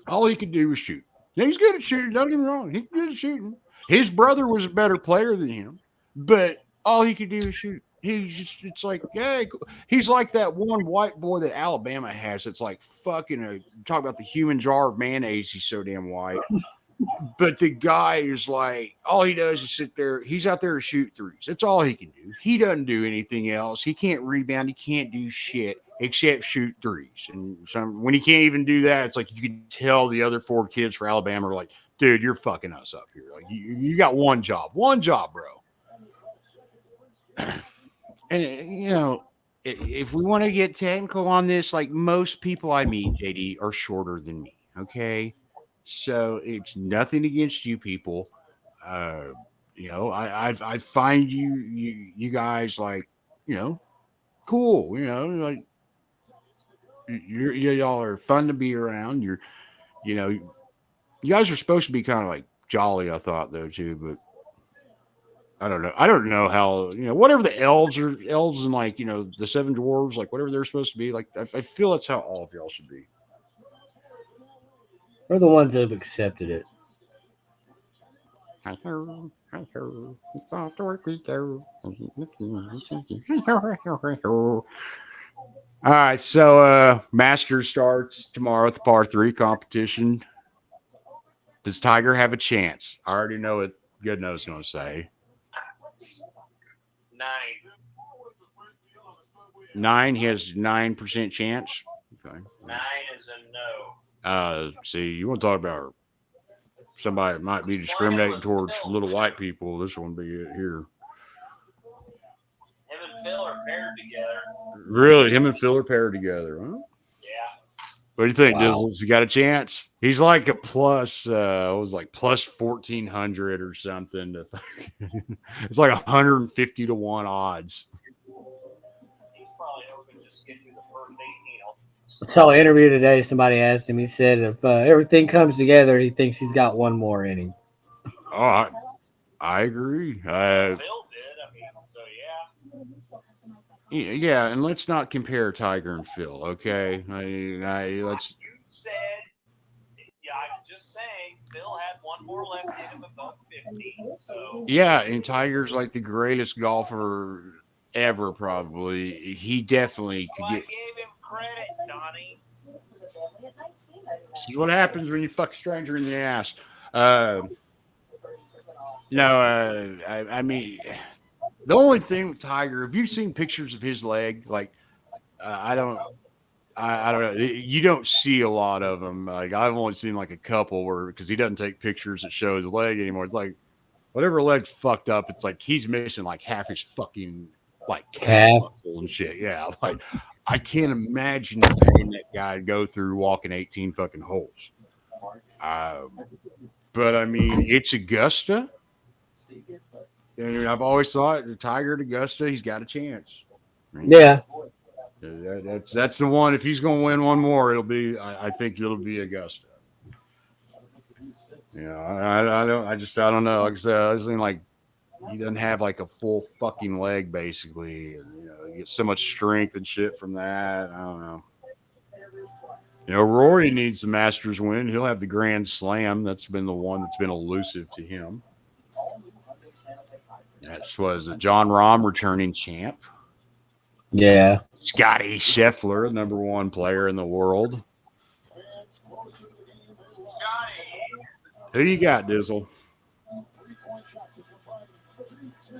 All he could do was shoot. Now, he's good at shooting. Don't get me wrong. He's good at shooting. His brother was a better player than him, but all he could do was shoot. It's like, yeah, he's like that one white boy that Alabama has. It's like fucking talk about the human jar of mayonnaise. He's so damn white. But the guy is like, all he does is sit there. He's out there to shoot threes. That's all he can do. He doesn't do anything else. He can't rebound. He can't do shit except shoot threes. And so when he can't even do that, it's like you can tell the other four kids for Alabama are like, dude, you're fucking us up here. Like you got one job, bro. And if we want to get technical on this, like most people I meet, JD, are shorter than me. Okay. So it's nothing against you people. I find you guys like, cool. Like y'all are fun to be around. You guys are supposed to be kind of like jolly, I thought though too, but I don't know. I don't know how, whatever the elves and like, the seven dwarves, like whatever they're supposed to be. Like, I feel that's how all of y'all should be.
We're the ones that have accepted it.
It's off to work we go. All right, so Masters starts tomorrow at the par 3 competition. Does Tiger have a chance? I already know what Goodno's going to say. 9. He has 9% chance. Okay.
9 is a no.
See, you want to talk about somebody that might be discriminating towards little white people. This one be it here.
Him and Phil are paired together.
Really? Him and Phil are paired together, huh?
Yeah.
What do you think,
Wow.
Dizzle? He got a chance? He's like a plus, plus 1,400 or something. It's like 150 to 1 odds.
He's probably hoping to just get through the first 18.
I saw an interview today. Somebody asked him. He said if everything comes together, he thinks he's got one more inning.
Oh, I agree.
Phil did.
Yeah, and let's not compare Tiger and Phil, okay? Let's.
You said, yeah, I'm just saying, Phil had one more left in him above 50. So
Yeah, and Tiger's like the greatest golfer ever, probably. He definitely could
I
get.
gave him credit, Donnie.
This is what happens when you fuck a stranger in the ass. No, I mean, the only thing with Tiger, have you seen pictures of his leg? Like, I don't. I don't know. You don't see a lot of them. Like I've only seen like a couple where because he doesn't take pictures that show his leg anymore. It's like whatever leg's fucked up. It's like he's missing like half his fucking like calf
Calf.
muscle and shit. Yeah, like I can't imagine the pain that guy would go through walking 18 fucking holes. But I mean, it's Augusta. And I've always thought the Tiger at Augusta, he's got a chance.
Yeah.
That's the one. If he's going to win one more, it'll be. I think it'll be Augusta. Yeah, I don't. I don't know. Like I said, I think like he doesn't have like a full fucking leg basically, and you get so much strength and shit from that. I don't know. Rory needs the Masters win. He'll have the Grand Slam. That's been the one that's been elusive to him. That's was it. John Rahm returning champ.
Yeah.
Scotty Scheffler, number one player in the world. Who you got, Dizzle?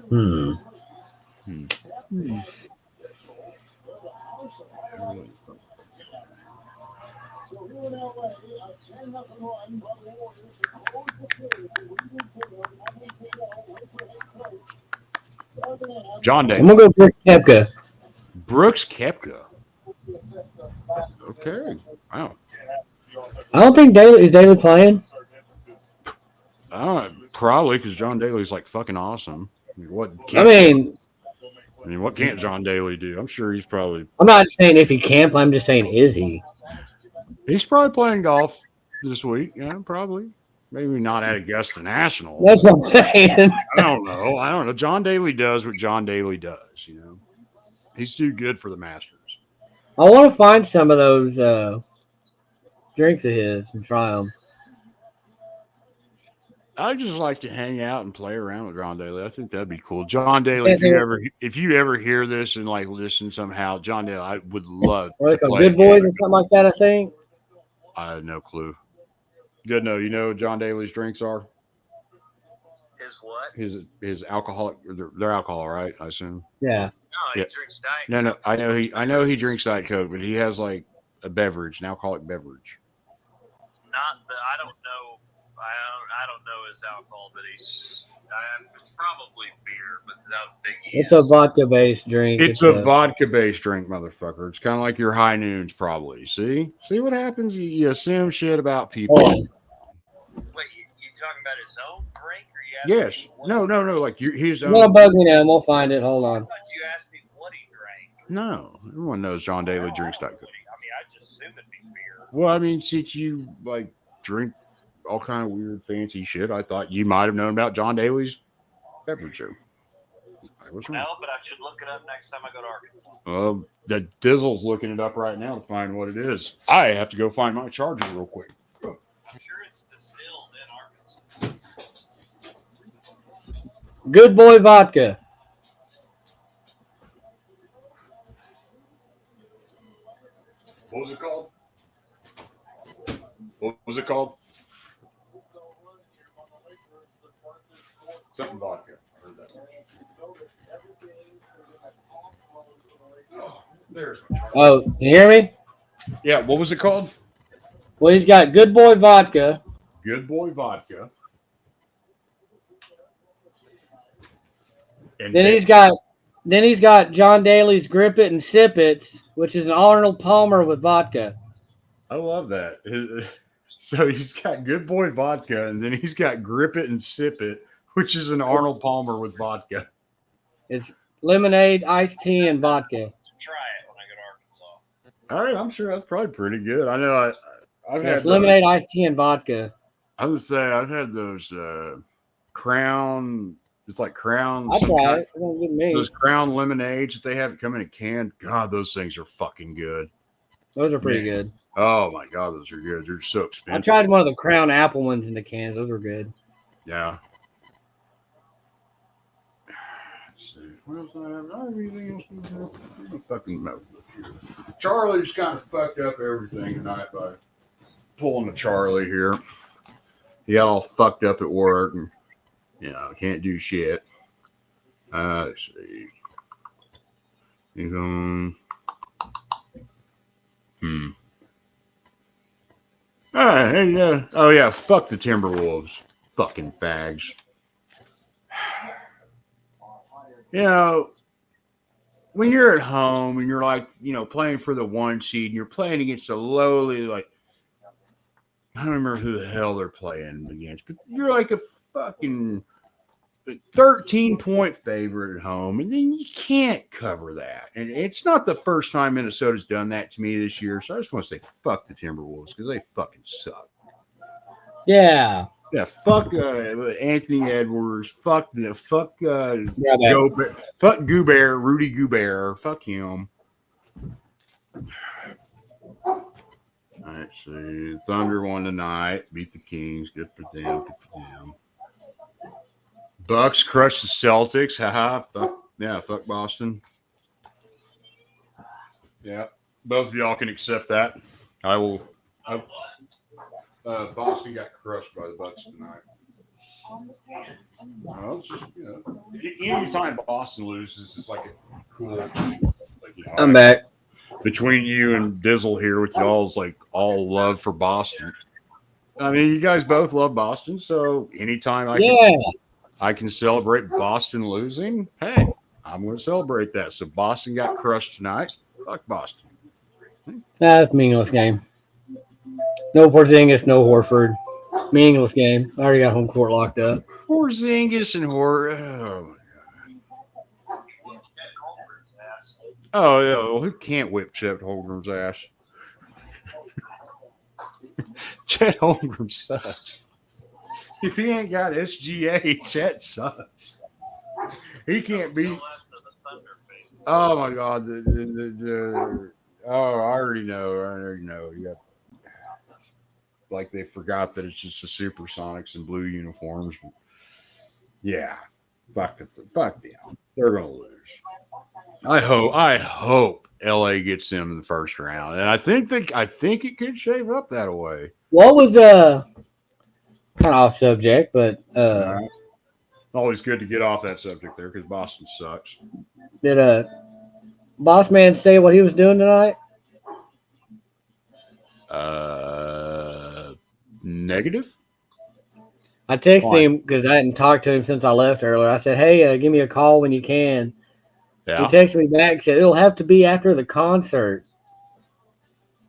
Hmm.
John Day.
I'm gonna go Brooks Koepka.
Brooks Koepka. Okay. Wow.
I don't think Daly playing.
Probably because John Daly's like fucking awesome. What can't John Daly do? I'm sure he's probably.
I'm not saying if he can play. I'm just saying is he?
He's probably playing golf this week. Yeah, probably. Maybe not at Augusta National.
That's what I'm saying.
I don't know. John Daly does what John Daly does. He's too good for the Masters.
I want to find some of those drinks of his and try them.
I just like to hang out and play around with John Daly. I think that'd be cool. John Daly, if you ever hear this and like listen somehow, John Daly, I would love to play.
Good Boys or something like that. I think.
I have no clue. Good know. You know what John Daly's drinks are?
His what?
His alcoholic. They're alcohol, right? I assume.
Yeah.
No, he drinks Diet
No.
Coke.
I know he drinks Diet Coke, but he has like a beverage, an alcoholic beverage.
I don't know. I don't know his alcohol, but it's probably beer, but without big.
It's a vodka-based drink.
It's a vodka-based drink, motherfucker. It's kind of like your high noons, probably. See what happens? You assume shit about people.
Oh.
Wait, you talking about his own drink, or you?
Yes. No. Like his own.
Don't bug me now. I'm gonna find it. Hold on.
I thought you asked me what he drank.
No, everyone knows John Daly drinks Diet Coke.
I mean, I just assumed it'd be beer.
Well, I mean, since you like drink all kind of weird, fancy shit, I thought you might have known about John Daly's beverage. I was wrong.
No, but I should look it up next time I go to Arkansas.
The Dizzle's looking it up right now to find what it is. I have to go find my charger real quick.
I'm sure it's distilled in Arkansas.
Good Boy Vodka.
What was it called? What was it called? Something vodka. I heard that. Oh, there's my charger.
Oh, can you hear me?
Yeah, what was it called?
Well, he's got Good Boy Vodka.
Good Boy Vodka. And
Then he's got John Daly's Grip It and Sip It, which is an Arnold Palmer with vodka.
I love that. So he's got Good Boy Vodka, and then he's got Grip It and Sip It, which is an Arnold Palmer with vodka.
It's lemonade, iced tea, and vodka.
Try it when I go to Arkansas.
All right, I'm sure that's probably pretty good. I know I've had
It's lemonade, iced tea, and vodka.
I would say I've had those Crown It's like Crown.
I try it. It don't get me.
Those Crown lemonades that they have come in a can. God, those things are fucking good.
Those are pretty good.
Oh my God, those are good. They're so expensive.
I tried one of the Crown apple ones in the cans. Those were good.
Yeah. Let's see. What else do I have? Not anything else. Fucking notebook here. Charlie's kind of fucked up everything tonight by pulling a Charlie here. He got all fucked up at work and can't do shit. Let's see. He's on. Oh yeah, fuck the Timberwolves. Fucking fags. When you're at home and you're like, playing for the 1 seed and you're playing against a lowly, like, I don't remember who the hell they're playing against, but you're like a fucking 13-point favorite at home, and then you can't cover that. And it's not the first time Minnesota's done that to me this year, so I just want to say fuck the Timberwolves because they fucking suck.
Yeah.
Yeah, fuck Anthony Edwards. Fuck Gobert, fuck Gobert, Rudy Gobert. Fuck him. Let's see. Thunder won tonight. Beat the Kings. Good for them. Good for them. Bucks crushed the Celtics. Haha. Fuck Boston. Yeah. Both of y'all can accept that. I will. Boston got crushed by the Bucks tonight. Well, it's just, anytime Boston loses, it's like a cool.
I'm back.
Between you and Dizzle here with y'all's like all love for Boston. I mean, you guys both love Boston, so anytime I can celebrate Boston losing, hey, I'm going to celebrate that. So Boston got crushed tonight. Fuck Boston.
That's a meaningless game. No Porzingis, no Horford. Meaningless game. I already got home court locked up.
Porzingis and Horford. Oh yeah. Well, who can't whip Chet Holmgren's ass? Chet Holmgren sucks. If he ain't got SGA, Chet sucks. He can't beat. Oh my God! I already know. You got, like, they forgot that it's just the Supersonics in blue uniforms. But yeah, fuck them. They're gonna lose. I hope LA gets them in the first round, and I think it could shape up that way.
What was kind of off subject, but
Always good to get off that subject there because Boston sucks.
Did Boss Man say what he was doing tonight?
Negative.
I texted him because I hadn't talked to him since I left earlier. I said, "Hey, give me a call when you can."
Yeah.
He texted me back, said it'll have to be after the concert.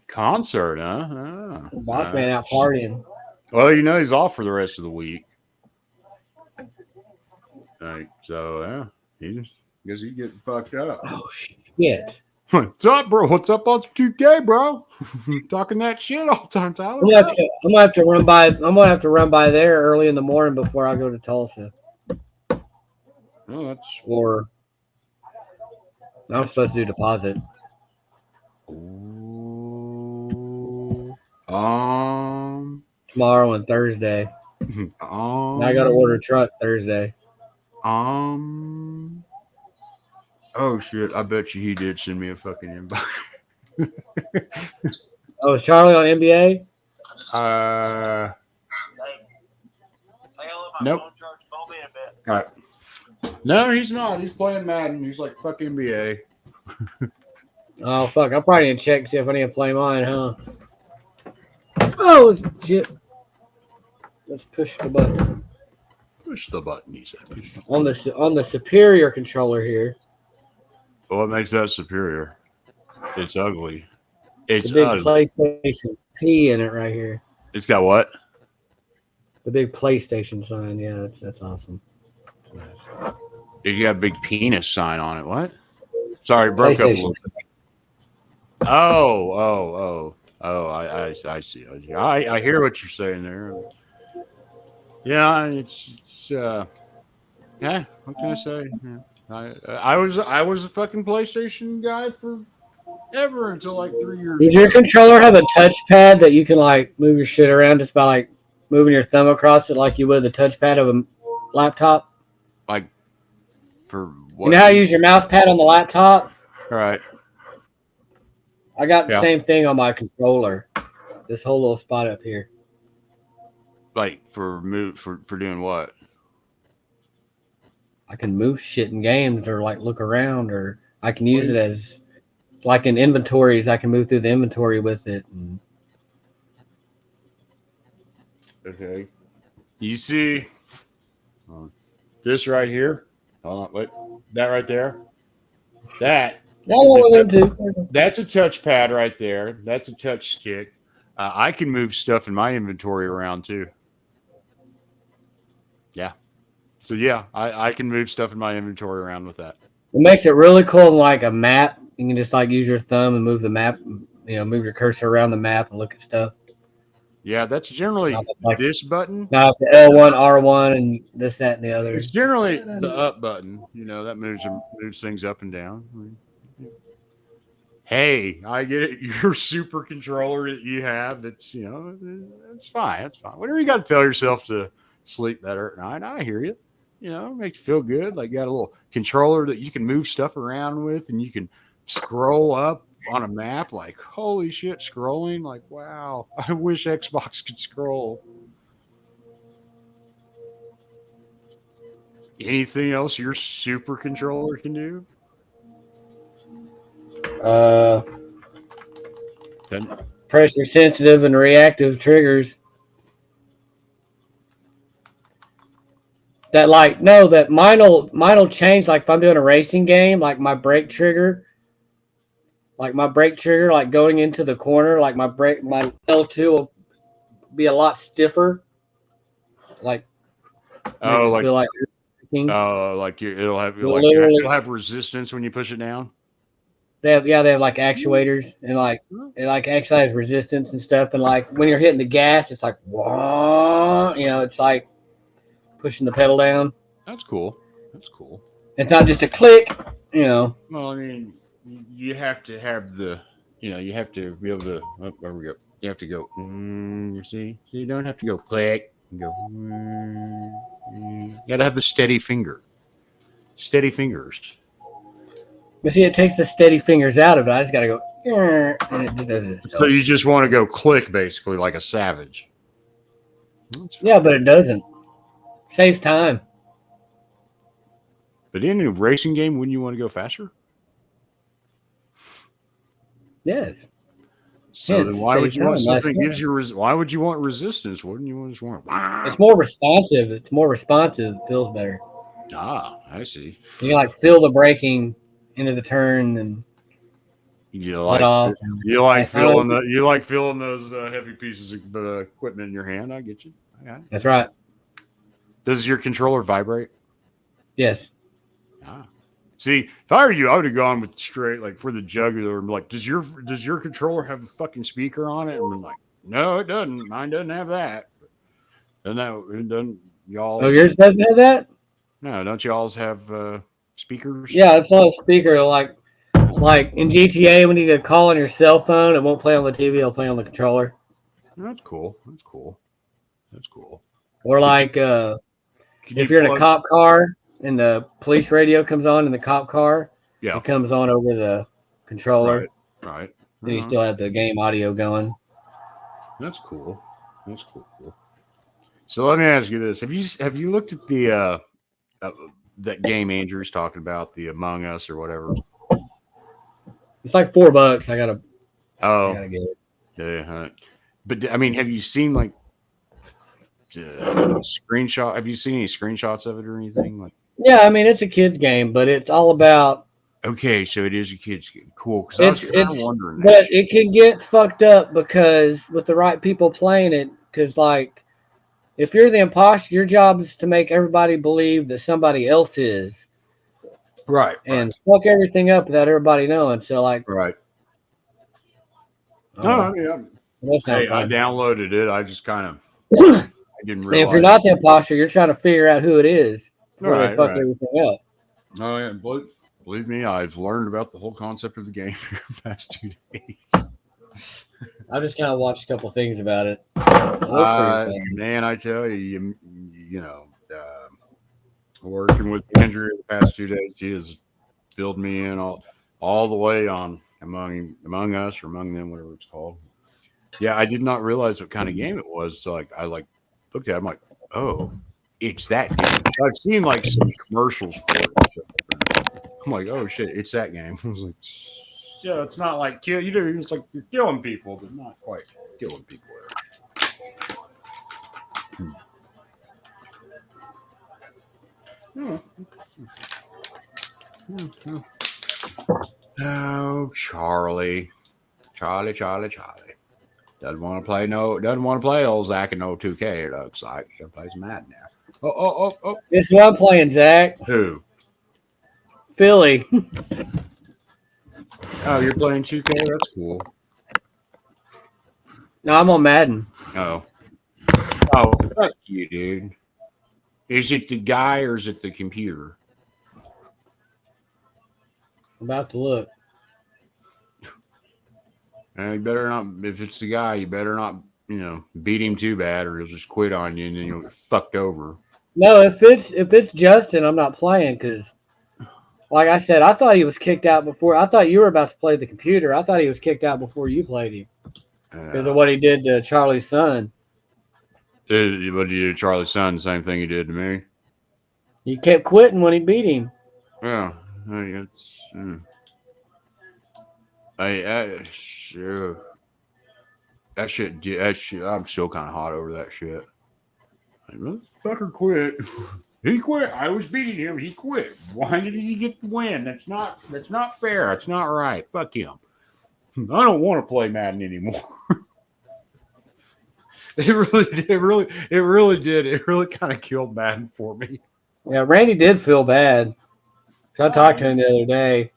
Concert, huh?
Boss Man out partying.
Well, he's off for the rest of the week. So yeah, guess he's getting fucked up.
Oh shit!
What's up, bro? What's up on 2K, bro? Talking that shit all the time, Tyler.
I'm gonna have to run by. I'm gonna have to run by there early in the morning before I go to Tulsa.
Oh, that's
Or I'm supposed to do deposit.
Ooh.
Tomorrow and Thursday. I got to order a truck Thursday.
Oh shit! I bet you he did send me a fucking invite.
Oh, is Charlie on NBA?
Nope. All right. No, he's not. He's playing Madden. He's like fuck NBA.
Oh fuck! I probably need to check see if I need to play mine, huh? Oh shit! Let's push the button.
Push the button, he said.
On the superior controller here.
Well, what makes that superior? It's ugly. It's
the big
ugly.
PlayStation P in it right here.
It's got what?
The big PlayStation sign. Yeah, that's awesome. That's nice.
You got a big penis sign on it. What? Sorry, it broke up a little bit. Oh, I see. I hear what you're saying there. Yeah, it's Yeah, what can I say? Yeah. I was a fucking PlayStation guy forever until like 3 years
Does your
ago.
controller have a touchpad that you can like move your shit around just by like moving your thumb across it like you would the touchpad of a laptop?
Like for
You know
what
how you
reason?
use your mouse pad on the laptop?
All right.
I got the
Yeah.
same thing on my controller. This whole little spot up here.
Like for doing what?
I can move shit in games or like look around, or I can
What
use
do
it
you-
as like in inventories. I can move through the inventory with it. And
Okay. You see this right here? Hold on, wait. That right there? That
that
is
one
a
was into.
that's a touchpad right there. That's a touch stick. I can move stuff in my inventory around too. Yeah. So yeah, I can move stuff in my inventory around with that.
It makes it really cool, like a map. You can just like use your thumb and move the map. You know, move your cursor around the map and look at stuff.
Yeah, that's generally
Like
this button.
now the L1, R1, and this, that, and the
It's
other.
generally the up button. You know that moves things up and down. Hey, I get it. Your super controller that you have. That's that's fine. That's fine. Whatever you got to tell yourself to sleep better at night. I hear you. Makes you feel good. Like you got a little controller that you can move stuff around with, and you can scroll up on a map. Like holy shit, scrolling. Like wow, I wish Xbox could scroll. Anything else your super controller can do?
Uh,
Then
Pressure sensitive and reactive triggers. That like no, that mine'll change. Like if I'm doing a racing game, like my brake trigger, like going into the corner, like my L2 will be a lot stiffer. Like makes
oh,
it
like
feel like braking.
it'll
Literally,
have resistance when you push it down.
they have like actuators and like it like exercise resistance and stuff. And like when you're hitting the gas, it's like wah, it's like pushing the pedal down.
That's cool. That's cool.
It's not just a click.
Well, I mean, you have to have you have to be able to. Oh, there we go. You have to go. You see, so you don't have to go click and go. You got to have the steady finger, steady fingers.
But see, it takes the steady fingers out of it. I just gotta go, and it just does it
So
itself.
you just want to go click, basically, like a savage. That's fine.
Yeah, but it doesn't. Saves time.
But in a racing game, wouldn't you want to go faster?
Yes.
So then, why would
Saves
you want
time.
something that gives you? Why would you want resistance? Wouldn't you just want?
It's more responsive. It's more responsive. It feels better.
Ah, I see.
You can like feel the braking into the turn and
You
let
like
off.
you like feeling those heavy pieces of equipment in your hand. I get you. I got it.
That's right.
Does your controller vibrate?
Yes.
Ah. See, if I were you, I would have gone with straight like for the jugular. Like, does your controller have a fucking speaker on it? And I'm like, no, it doesn't. Mine doesn't have that. Doesn't that? It doesn't. Y'all?
Oh, yours doesn't have that?
No, don't y'all's have speakers?
Yeah, it's on a speaker. Like in GTA, when you get a call on your cell phone, it won't play on the TV. It'll play on the controller.
That's cool. That's cool. That's cool.
Or like
Can
if
you
you're in a
plug?
cop car and the police radio comes on in the cop car,
Yeah.
it comes on over the controller.
Right. Right.
Then you still have the game audio going.
That's cool. That's cool. So let me ask you this: Have you looked at the that game Andrew's talking about, the Among Us or whatever?
It's like $4. I gotta
Oh,
get it.
yeah. But I mean, have you seen like screenshot? Have you seen any screenshots of it or anything? Like,
Yeah, I mean it's a kids game, but it's all about
okay, so it is a kids game. Cool. Because I was kind of wondering that.
but it can get fucked up because with the right people playing it, because like if you're the imposter, your job is to make everybody believe that somebody else is,
Right.
and fuck everything up without everybody knowing. So like,
Right.
I
No,
don't
I
know.
mean,
That's not
hey, I
fun.
downloaded it. I just kind of
And
I didn't
if
realize.
you're not the imposter, you're trying to figure out who it is. before they fuck everything up.
Oh yeah, believe me, I've learned about the whole concept of the game in the past 2 days.
I just kind of watched a couple things about it. It looks pretty fun.
Man, I tell you, working with Andrew the past 2 days, he has filled me in all the way on among us or among them, whatever it's called. Yeah, I did not realize what kind of game it was. So I looked at it, I'm like, oh, it's that game. I've seen like some commercials for it. I'm like, oh shit, it's that game. I was like, yeah, it's not like kill. It's like you're killing people, but not quite killing people. Oh, Charlie. Doesn't want to play old Zach in no 2K, it looks like. He plays Madden now. Oh.
Guess what I'm playing, Zach?
Who?
Philly.
Oh, you're playing 2K? That's cool.
No, I'm on Madden.
Oh, fuck you, dude. Is it the guy or is it the computer?
I'm about to look.
You better not. If it's the guy, you better not. Beat him too bad, or he'll just quit on you, and then you'll get fucked over.
No, if it's Justin, I'm not playing because, like I said, I thought he was kicked out before. I thought you were about to play the computer. I thought he was kicked out before you played him because of what he did to Charlie's son.
What did you do to Charlie's son? The same thing he did to me.
He kept quitting when he beat him.
Yeah, it's. Sure. That shit. I'm still kind of hot over that shit. Like, motherfucker quit. He quit. I was beating him. He quit. Why did he get the win? That's not fair. That's not right. Fuck him. I don't want to play Madden anymore. It really did. It really kind of killed Madden for me.
Yeah, Randy did feel bad. I talked to him the other day.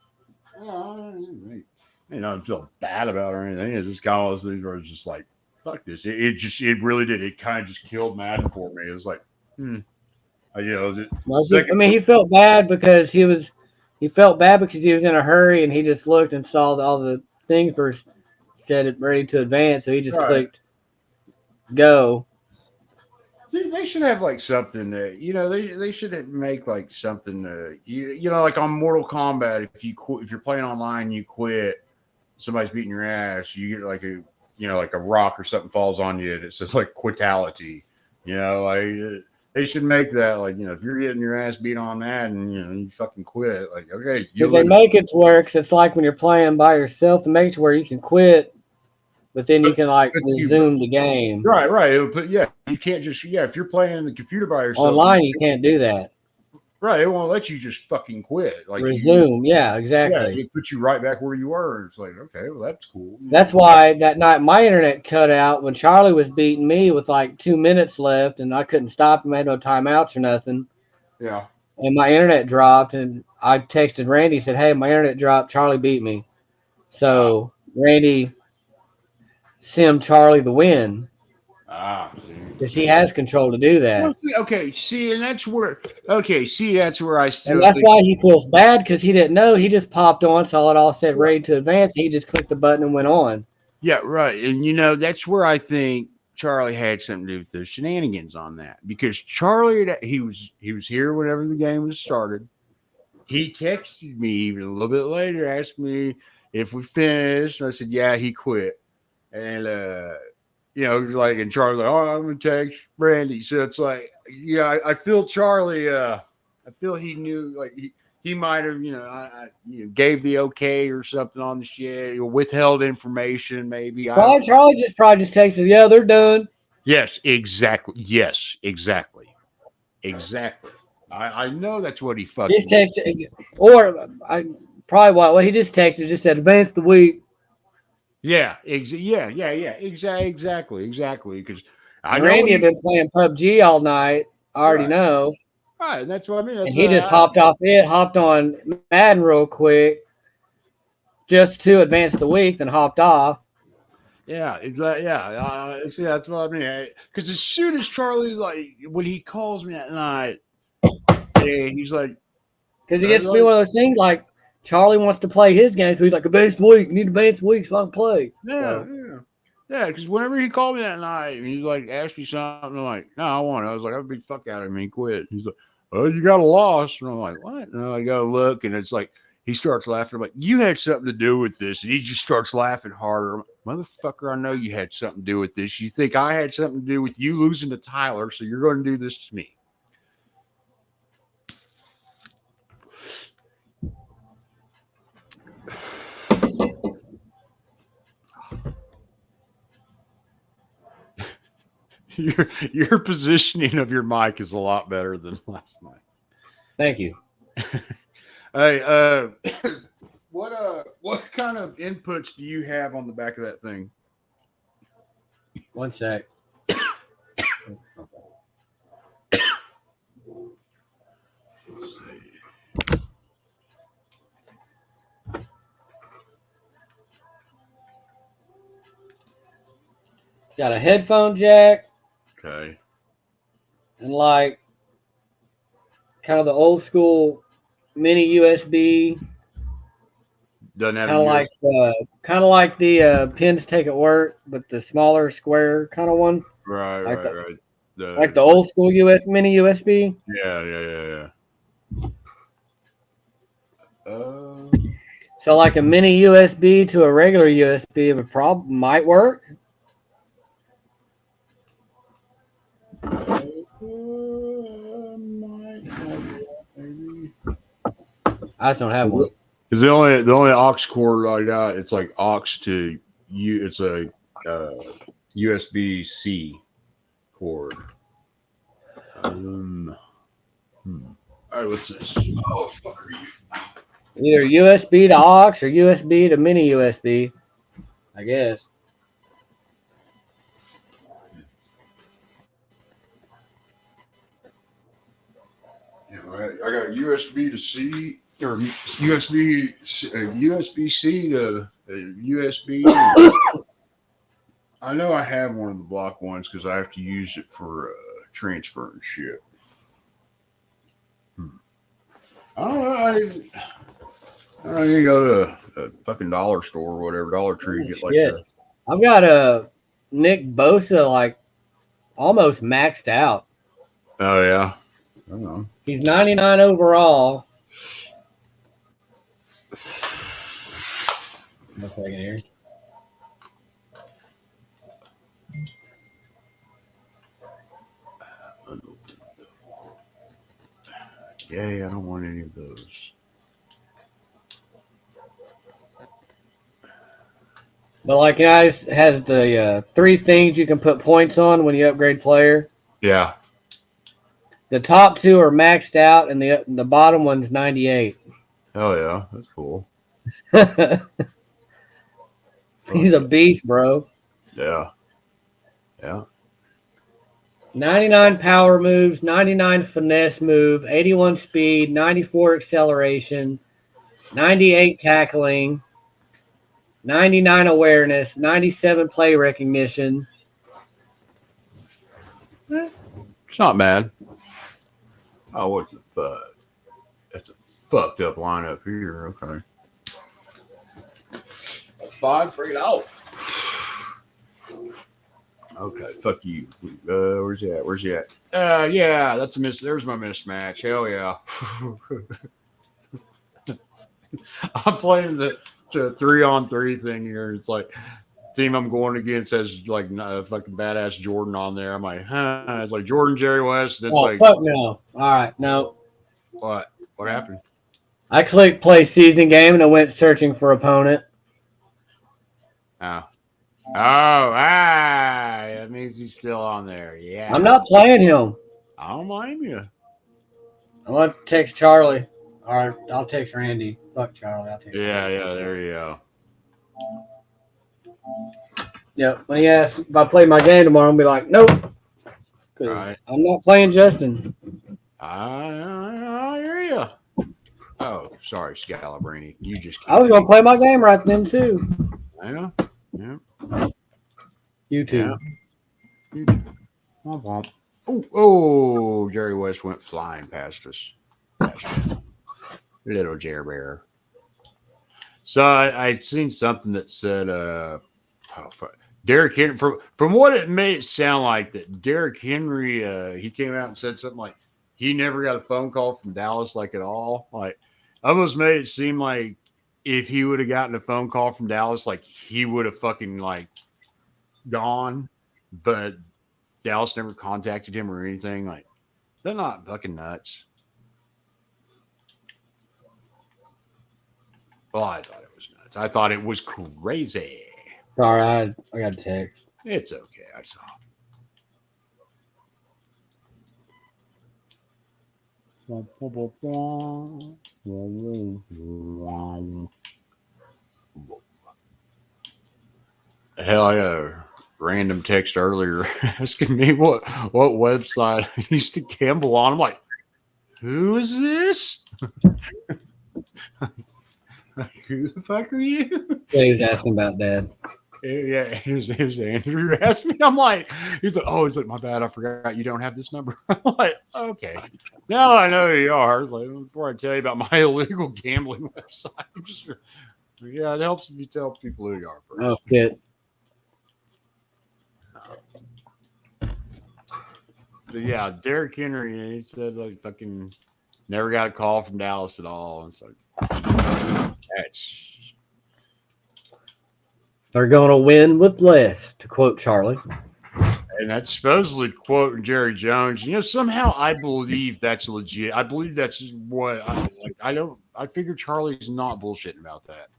I don't feel bad about it or anything. It's just kind of one of those things where it's just like, fuck this. It really did. It kind of just killed Madden for me. It was like,
he felt bad because he was in a hurry and he just looked and saw all the things were said ready to advance, so he just clicked go.
See, they should have like something that they should make like something like on Mortal Kombat. If you're playing online, you quit. Somebody's beating your ass. You get like a rock or something falls on you and it says like quitality. They should make that like if you're getting your ass beat on that and you fucking quit. Like okay,
they make it to where it's like when you're playing by yourself, and make it to where you can quit. But then you can resume the game.
Right. You can't just if you're playing the computer by yourself
online, you can't do that.
Right, it won't let you just fucking quit. Like
resume, exactly.
Yeah, it puts you right back where you were. It's like okay, well that's cool.
That's why that night my internet cut out when Charlie was beating me with like 2 minutes left, and I couldn't stop him. I had no timeouts or nothing.
Yeah.
And my internet dropped, and I texted Randy, said, "Hey, my internet dropped. Charlie beat me." So Randy sim Charlie the win. Because he has control to do that.
And that's where I still.
And that's why he feels bad because he didn't know. He just popped on, saw it all said ready to advance. He just clicked the button and went on.
Yeah, right. And that's where I think Charlie had something to do with the shenanigans on that, because Charlie he was here whenever the game was started. He texted me even a little bit later, asked me if we finished, and I said, yeah, he quit. And and Charlie, like, oh, I'm gonna text Randy. So it's like, I feel Charlie. I feel he knew, like he might have, gave the okay or something on the shit, withheld information, maybe.
Charlie probably just texted, yeah, they're done.
Yes, exactly. I know that's what he fucking.
Just texted, or I probably what he just texted, just said advance the week.
Yeah, exactly. Because
Randy had been playing PUBG all night. I already know.
Right, that's what I mean.
And he just hopped on Madden real quick, just to advance the week, then hopped off.
Yeah, exactly. Yeah, see, that's what I mean. Because as soon as Charlie, when he calls me at night, Yeah, he's like,
Because it gets to be one of those things like Charlie wants to play his game, so he's like, advanced week, need advanced week so I can play.
yeah, yeah. Yeah, because whenever he called me that night, and he like asked me something, I'm like, no, I want it. I was like, I'd beat the fuck out of him. And he quit. He's like, oh, you got a loss. And I'm like, what? And I go look, and it's like, he starts laughing. I'm like, you had something to do with this. And he just starts laughing harder. I'm like, motherfucker, I know you had something to do with this. You think I had something to do with you losing to Tyler, so you're going to do this to me. Your positioning of your mic is a lot better than last night.
Thank you.
Hey, what kind of inputs do you have on the back of that thing?
One sec.
Let's see.
Got a headphone jack
Okay.
and like kind of the old school mini USB,
Doesn't have
kind of like the pins take at work, but the smaller square kind of one,
right,
like
right.
like the old school mini USB.
Yeah.
So like a mini USB to a regular USB, it probably might work. I just don't have one.
Because the only aux cord I got, it's like aux to you. It's a USB C cord. All right, what's this? Oh, fuck are you?
Either USB to aux or USB to mini USB, I guess.
Yeah, I got USB to C or USB C to USB. I know I have one of the block ones because I have to use it for transfer and shit. I don't know. I need to go to a fucking dollar store or whatever, Dollar Tree, get like
Shit.
that.
I've got a Nick Bosa like almost maxed out.
Oh yeah. I don't know.
He's 99 overall. One second here.
Yeah, I don't want any of those.
But like guys has the 3 things you can put points on when you upgrade player.
Yeah.
The top 2 are maxed out, and the bottom one's 98.
Oh yeah, that's cool.
He's a beast, bro.
Yeah.
99 power moves, 99 finesse move, 81 speed, 94 acceleration, 98 tackling, 99 awareness, 97 play recognition.
It's not bad. Oh, what the fuck? That's a fucked up lineup here. Okay. That's fine. Bring it out. Okay, fuck you. Where's he at? Yeah, that's a miss. There's my mismatch. Hell yeah. I'm playing the 3-on-3 thing here. It's like team I'm going against has like a fucking badass Jordan on there. I'm like, huh? It's like Jordan, Jerry West. That's like,
fuck no. All right, no.
What happened?
I clicked play season game and I went searching for opponent.
That means he's still on there. Yeah.
I'm not playing him.
I don't mind you.
I'm going to text Charlie. Or I'll text Randy. Fuck Charlie. I'll text
Yeah, there you go.
Yeah, when he asks if I play my game tomorrow, I'm going to be like, nope.
Right.
I'm not playing Justin.
I hear you. Oh, sorry, Scalabrini. You just
I was going to play my game right then, too.
Yeah.
YouTube.
Yeah. Oh, Jerry West went flying past us. Little Jer Bear. So I'd seen something that said, Derrick Henry, from what it made it sound like, that Derrick Henry, he came out and said something like he never got a phone call from Dallas, like at all. Like, almost made it seem like if he would have gotten a phone call from Dallas, like he would have fucking like gone, but Dallas never contacted him or anything. Like, they're not fucking nuts. Well, I thought it was nuts. I thought it was crazy.
Sorry, I got a text.
It's okay. I saw. Hell, I got a random text earlier asking me what website I used to gamble on. I'm like, who is this? Who the fuck are you?
Yeah, he was asking about Dad.
Yeah, it was Andrew asked me. I'm like, he's like, my bad, I forgot you don't have this number. I'm like, okay. Now I know who you are. It's like, before I tell you about my illegal gambling website, yeah, it helps if you tell people who you are first.
Oh shit.
But yeah, Derrick Henry, he said like fucking never got a call from Dallas at all. And it's like, that's.
They're going to win with less, to quote Charlie.
And that's supposedly quoting Jerry Jones. You know, somehow I believe that's legit. I believe that's what I like. I figure Charlie's not bullshitting about that.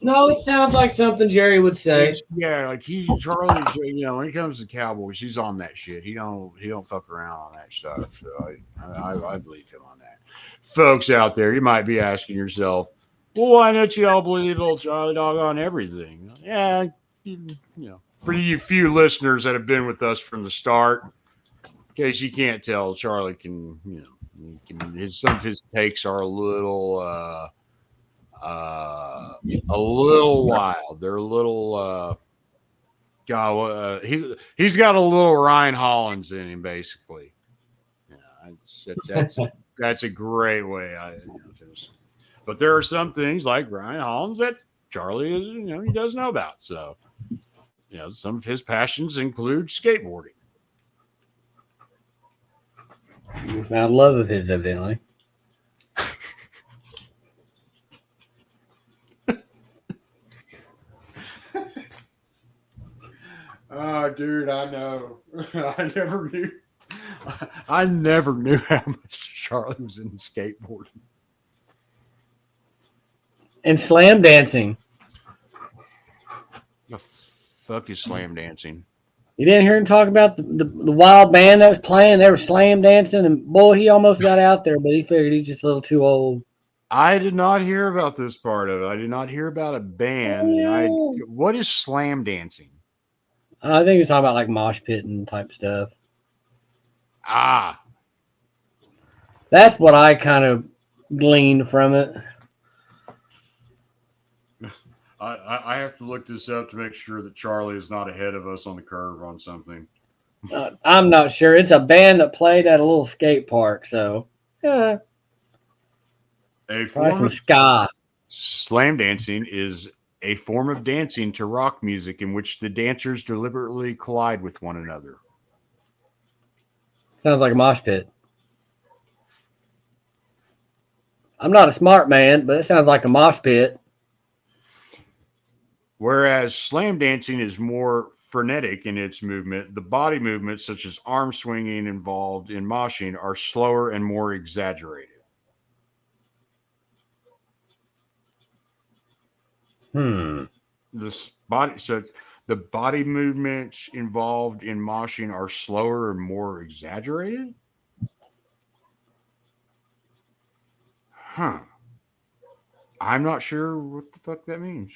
No, it sounds like something Jerry would say.
Yeah, like Charlie, you know, when it comes to Cowboys, he's on that shit. He don't fuck around on that stuff. So I believe him on that. Folks out there, you might be asking yourself, well, why don't you all believe old Charlie Dog on everything? Yeah, you know, for you few listeners that have been with us from the start, in case you can't tell, Charlie can, you know, some of his takes are a little wild. They're a little God, he's got a little Ryan Hollins in him, basically. Yeah, that's a great way. But there are some things like Ryan Hollins that Charlie is, you know, he doesn't know about. So, you know, some of his passions include skateboarding.
You found love of his, evidently.
Oh, dude, I know. I never knew how much Charlie was into skateboarding.
And slam dancing.
The fuck is slam dancing?
You didn't hear him talk about the wild band that was playing? They were slam dancing, and boy, he almost got out there, but he figured he's just a little too old.
I did not hear about this part of it. I did not hear about a band.
Oh, yeah.
What is slam dancing?
I think he's talking about like mosh pitting type stuff.
Ah,
That's what I kind of gleaned from it.
I have to look this up to make sure that Charlie is not ahead of us on the curve on something.
I'm not sure. It's a band that played at a little skate park, so yeah.
A
Try
form
some
of
ska.
slam dancing is a form of dancing to rock music in which the dancers deliberately collide with one another.
Sounds like a mosh pit. I'm not a smart man, but it sounds like a mosh pit.
Whereas slam dancing is more frenetic in its movement, the body movements, such as arm swinging involved in moshing, are slower and more exaggerated. So the body movements involved in moshing are slower and more exaggerated? Huh. I'm not sure what the fuck that means.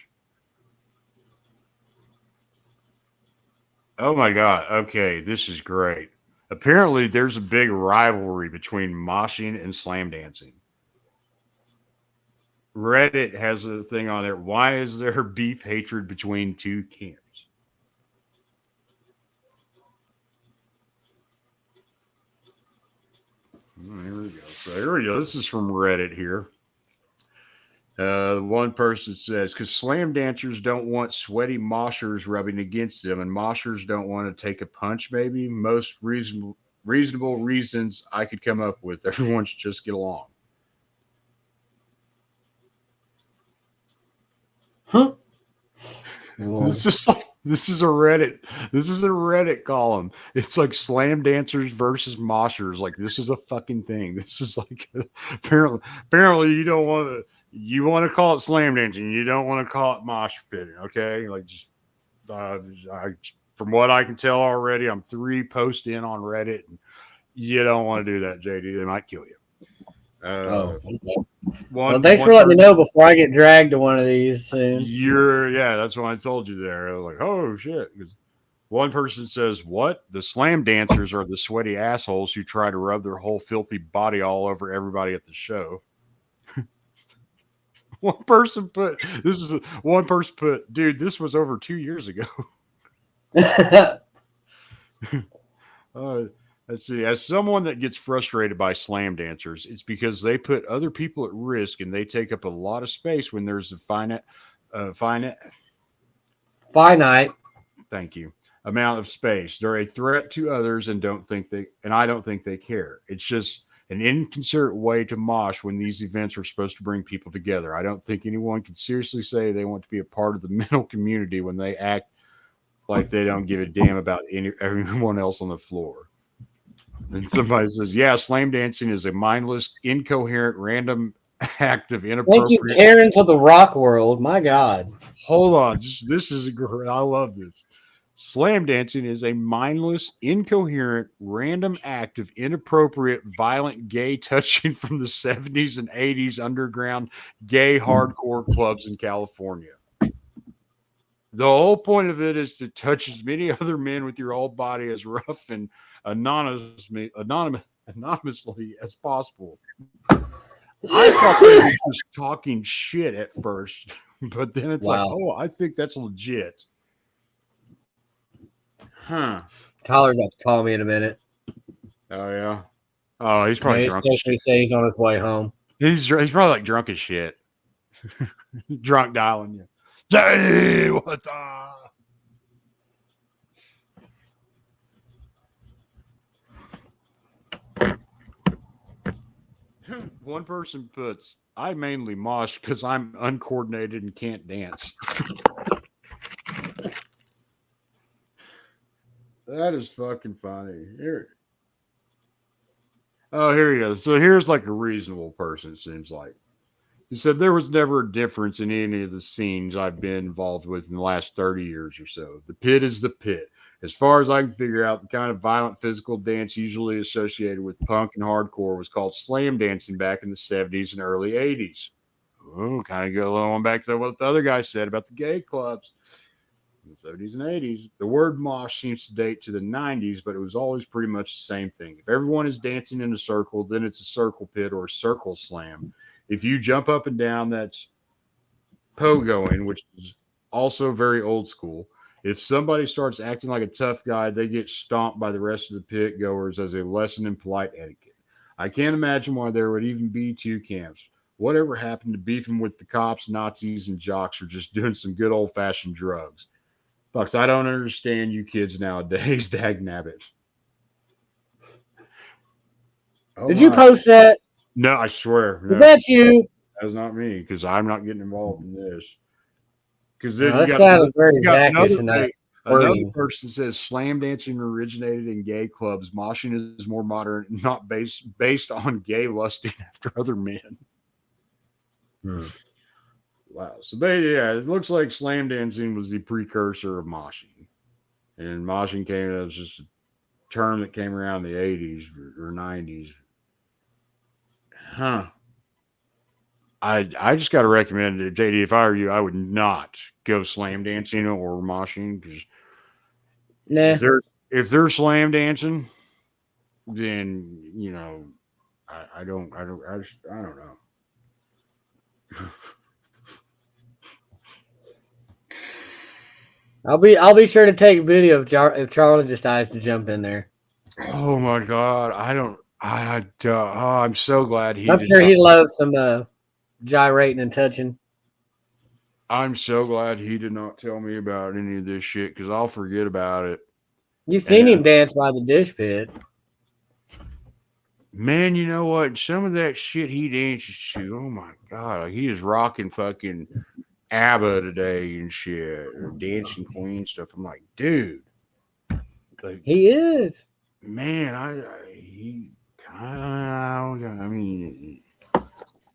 Oh my God. Okay, this is great. Apparently, there's a big rivalry between moshing and slam dancing. Reddit has a thing on there. Why is there beef hatred between two camps? Here we go. So here we go. This is from Reddit here. One person says, because slam dancers don't want sweaty moshers rubbing against them, and moshers don't want to take a punch, maybe. Most reasonable reasons I could come up with. Everyone should just get along.
Huh?
This is a Reddit column. It's like slam dancers versus moshers. Like, this is a fucking thing. This is like apparently you want to call it slam dancing. You don't want to call it mosh pitting. Okay, like just from what I can tell already, I'm 3 posts in on Reddit, and you don't want to do that, JD. They might kill you.
Okay. Well, thanks for letting me know before I get dragged to one of these soon.
That's why I told you there. I was like, oh shit. Because one person says, what? The slam dancers are the sweaty assholes who try to rub their whole filthy body all over everybody at the show. One person put, dude, this was over 2 years ago. Let's see. As someone that gets frustrated by slam dancers, it's because they put other people at risk and they take up a lot of space when there's a finite. Thank you. Amount of space. They're a threat to others and I don't think they care. It's just an inconsiderate way to mosh when these events are supposed to bring people together. I don't think anyone can seriously say they want to be a part of the mental community when they act like they don't give a damn about everyone else on the floor. And somebody says, yeah, slam dancing is a mindless, incoherent, random act of inappropriate.
Thank you, Karen, for the rock world. My God.
Hold on. This is great. I love this. Slam dancing is a mindless, incoherent, random act of inappropriate, violent gay touching from the 70s and 80s underground gay hardcore clubs in California. The whole point of it is to touch as many other men with your whole body as rough and anonymously as possible. I thought they were just talking shit at first, but then it's like, oh, I think that's legit. Huh.
Tyler's about to call me in a minute.
Oh, yeah. Oh, he's probably drunk.
He's supposed to say he's on his way home.
He's probably like drunk as shit. Drunk dialing you. Hey, what's up? One person puts, I mainly mosh because I'm uncoordinated and can't dance. That is fucking funny. Here you go. So here's like a reasonable person, it seems like. He said there was never a difference in any of the scenes I've been involved with in the last 30 years or so. The pit is the pit. As far as I can figure out, the kind of violent physical dance usually associated with punk and hardcore was called slam dancing back in the 70s and early 80s. Oh, kind of go on back to what the other guy said about the gay clubs. In the 70s and 80s, the word mosh seems to date to the 90s, but it was always pretty much the same thing. If everyone is dancing in a circle, then it's a circle pit or a circle slam. If you jump up and down, that's pogoing, which is also very old school. If somebody starts acting like a tough guy, they get stomped by the rest of the pit goers as a lesson in polite etiquette. I can't imagine why there would even be 2 camps. Whatever happened to beefing with the cops, Nazis, and jocks, or just doing some good old-fashioned drugs? Fucks, I don't understand you kids nowadays, dagnabbit. Oh,
Did you post that?
No, I swear. No.
Is that you?
That's not me, because I'm not getting involved in this. Because
then that sounds very Zacchaeus.
Another person says slam dancing originated in gay clubs. Moshing is more modern, not based on gay lusting after other men. Wow. So it looks like slam dancing was the precursor of moshing. And moshing was just a term that came around in the 80s or 90s. Huh. I just got to recommend it, JD. If I were you, I would not go slam dancing or moshing, because if they're slam dancing, then I don't know.
I'll be sure to take video if Charlie decides to jump in there.
Oh my God, I'm so glad he
I'm
did
sure
not.
he loves some gyrating and touching.
I'm so glad he did not tell me about any of this shit because I'll forget about it.
You've seen
And
him dance by the dish pit.
man, you know what? Some of that shit he dances to, oh my god, like he is rocking fucking ABBA today and shit, or Dancing Queen stuff. I'm like, dude, like,
He is.
man, he kind of, I mean,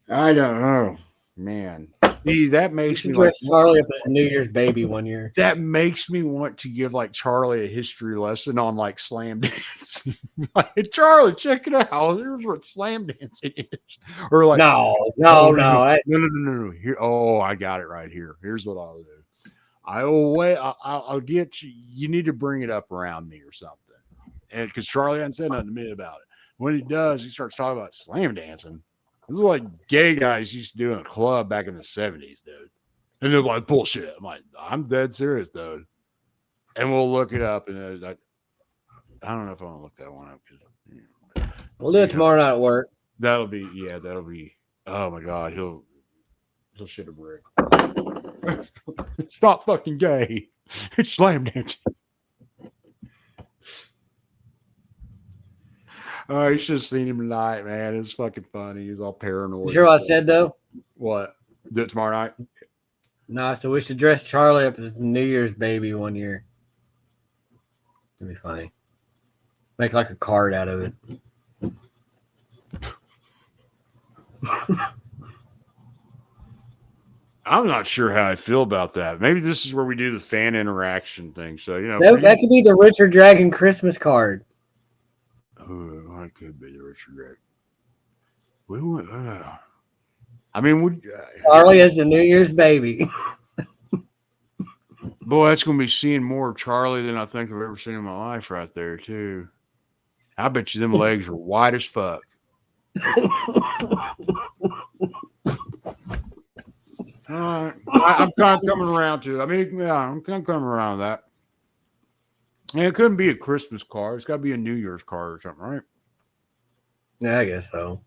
I don't know, man. See, that
You
makes
should
me like
dress Charlie up as a New Year's baby one year.
that makes me want to give like Charlie a history lesson on like slam dancing. Like, hey, Charlie, check it out. Here's what slam dancing is. Or like,
No.
oh no. Here, oh, I got it right here. Here's what I'll do. I will wait. I'll get you. You need to bring it up around me or something. And because Charlie hasn't said nothing to me about it. When he does, he starts talking about slam dancing. This is what gay guys used to do in a club back in the 70s, dude. And they're like, bullshit. I'm like, I'm dead serious, dude. And we'll look it up. And I don't know if I want to look that one up because
We'll do it tomorrow night at work.
that'll be. Oh my god, he'll shit a brick. It's not fucking gay. It's slam dancing. Oh, you should have seen him tonight, man. It's fucking funny. He's all paranoid.
You sure what I said though?
What? Do it tomorrow night?
No, so we should dress Charlie up as the New Year's baby one year. It'd be funny. Make like a card out of it.
I'm not sure how I feel about that. Maybe this is where we do the fan interaction thing. So, you know,
That could be the Richard Dragon Christmas card.
Oh, that could be the Richard Drake. We would. I mean, would
Charlie as the New Year's baby.
boy, that's going to be seeing more of Charlie than I think I've ever seen in my life right there, too. I bet you them legs are white as fuck. I'm kind of coming around to. I mean, yeah, I'm kind of coming around to that. And it couldn't be a Christmas card. It's got to be a New Year's card or something, right?
Yeah, I guess so.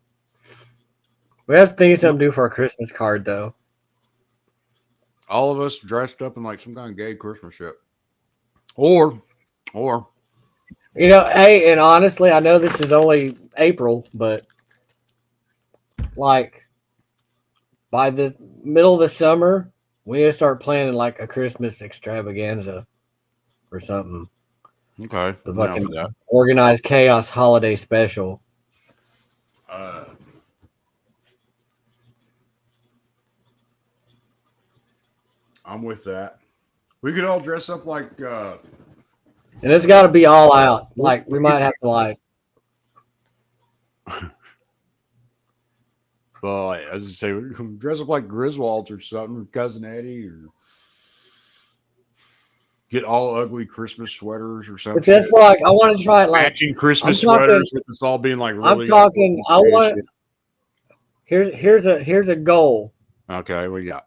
We have to think of something to do for a Christmas card, though.
All of us dressed up in like some kind of gay Christmas shit. Or
You know, hey, and honestly, I know this is only April, but like by the middle of the summer, we need to start planning like a Christmas extravaganza or something.
okay,
The
down
fucking
for that.
organized chaos holiday special.
I'm with that. We could all dress up like
And it's got to be all out. Like, we might have to, like,
well, as I say, we can dress up like Griswolds or something, or Cousin Eddie, or get all ugly Christmas sweaters or something.
but that's like, I want to try it like,
matching Christmas
I'm talking-
sweaters with us all being like really.
I'm talking, I
ugly
want,
shit.
here's a goal
Okay, what do you got?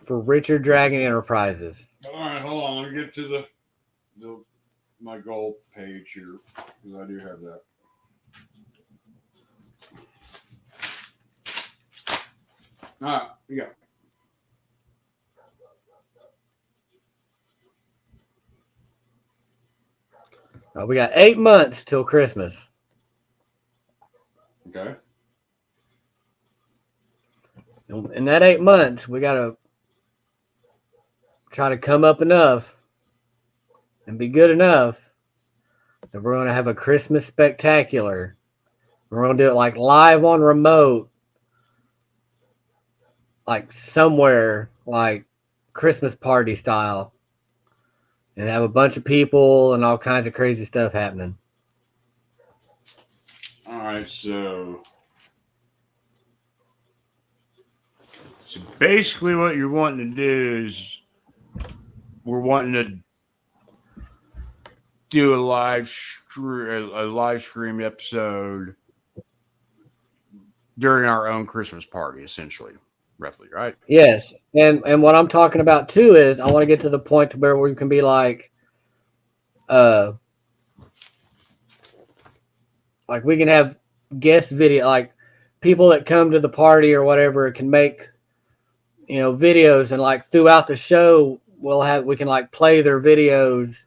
for Richard Dragon Enterprises.
All right, hold on. Let me get to the my goal page here because I do have that. All right, we got.
We got 8 months till Christmas.
Okay.
In that 8 months, we got to try to come up enough and be good enough that we're going to have a Christmas spectacular. We're going to do it like live on remote, like somewhere, like Christmas party style, and have a bunch of people and all kinds of crazy stuff happening.
All right, so basically what you're wanting to do is we're wanting to do a live stream episode during our own Christmas party, essentially, roughly, right?
Yes, and what I'm talking about too is I want to get to the point to where we can be like, like we can have guest video, like people that come to the party or whatever can make, videos, and like throughout the show we can like play their videos,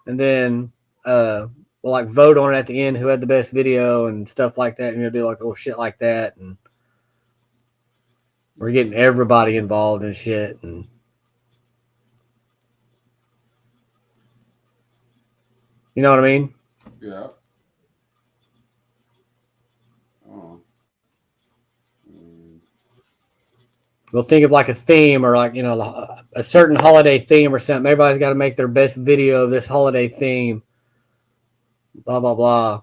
and then we'll like vote on it at the end who had the best video and stuff like that, and do like shit like that, and we're getting everybody involved and shit, and you know what I mean?
Yeah. Oh.
We'll think of like a theme, or like a certain holiday theme or something. Everybody's got to make their best video of this holiday theme. Blah blah blah.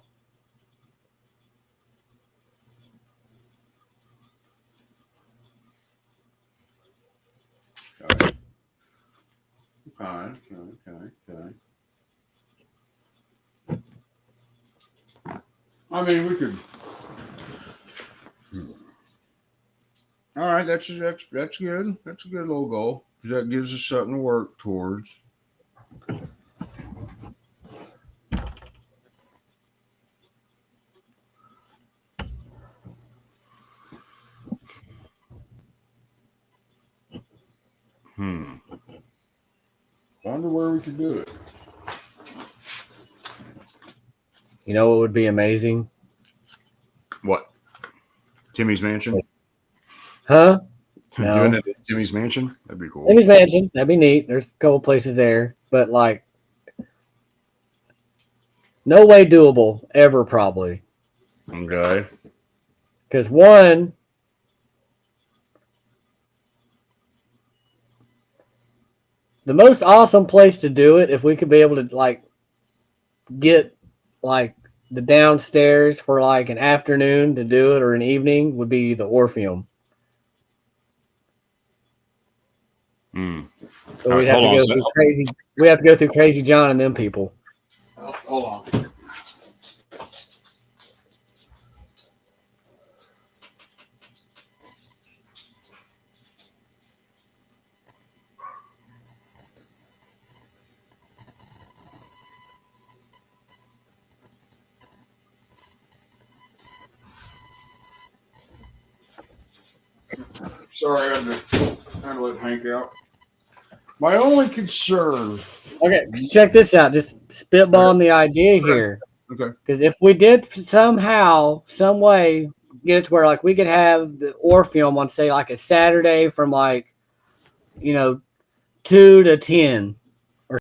Okay. I mean, we could. All right, that's good. That's a good little goal. That gives us something to work towards. Wonder where we could do it.
You know what would be amazing?
What? Timmy's Mansion?
Huh? No.
Doing it at Timmy's Mansion? That'd be cool.
Timmy's Mansion. That'd be neat. There's a couple places there, but like, no way doable ever, probably.
Okay.
Because one, the most awesome place to do it, if we could be able to like get like the downstairs for like an afternoon to do it, or an evening, would be the Orpheum. So we'd have to go through crazy. We have to go through Crazy John and them people.
Oh, hold on. Sorry, I had to let Hank out. My only concern.
Okay, check this out. Just spitballing the idea here.
Okay.
Because if we did somehow, some way, get it to where like we could have the Orpheum on, say, like a Saturday from like, 2 to 10,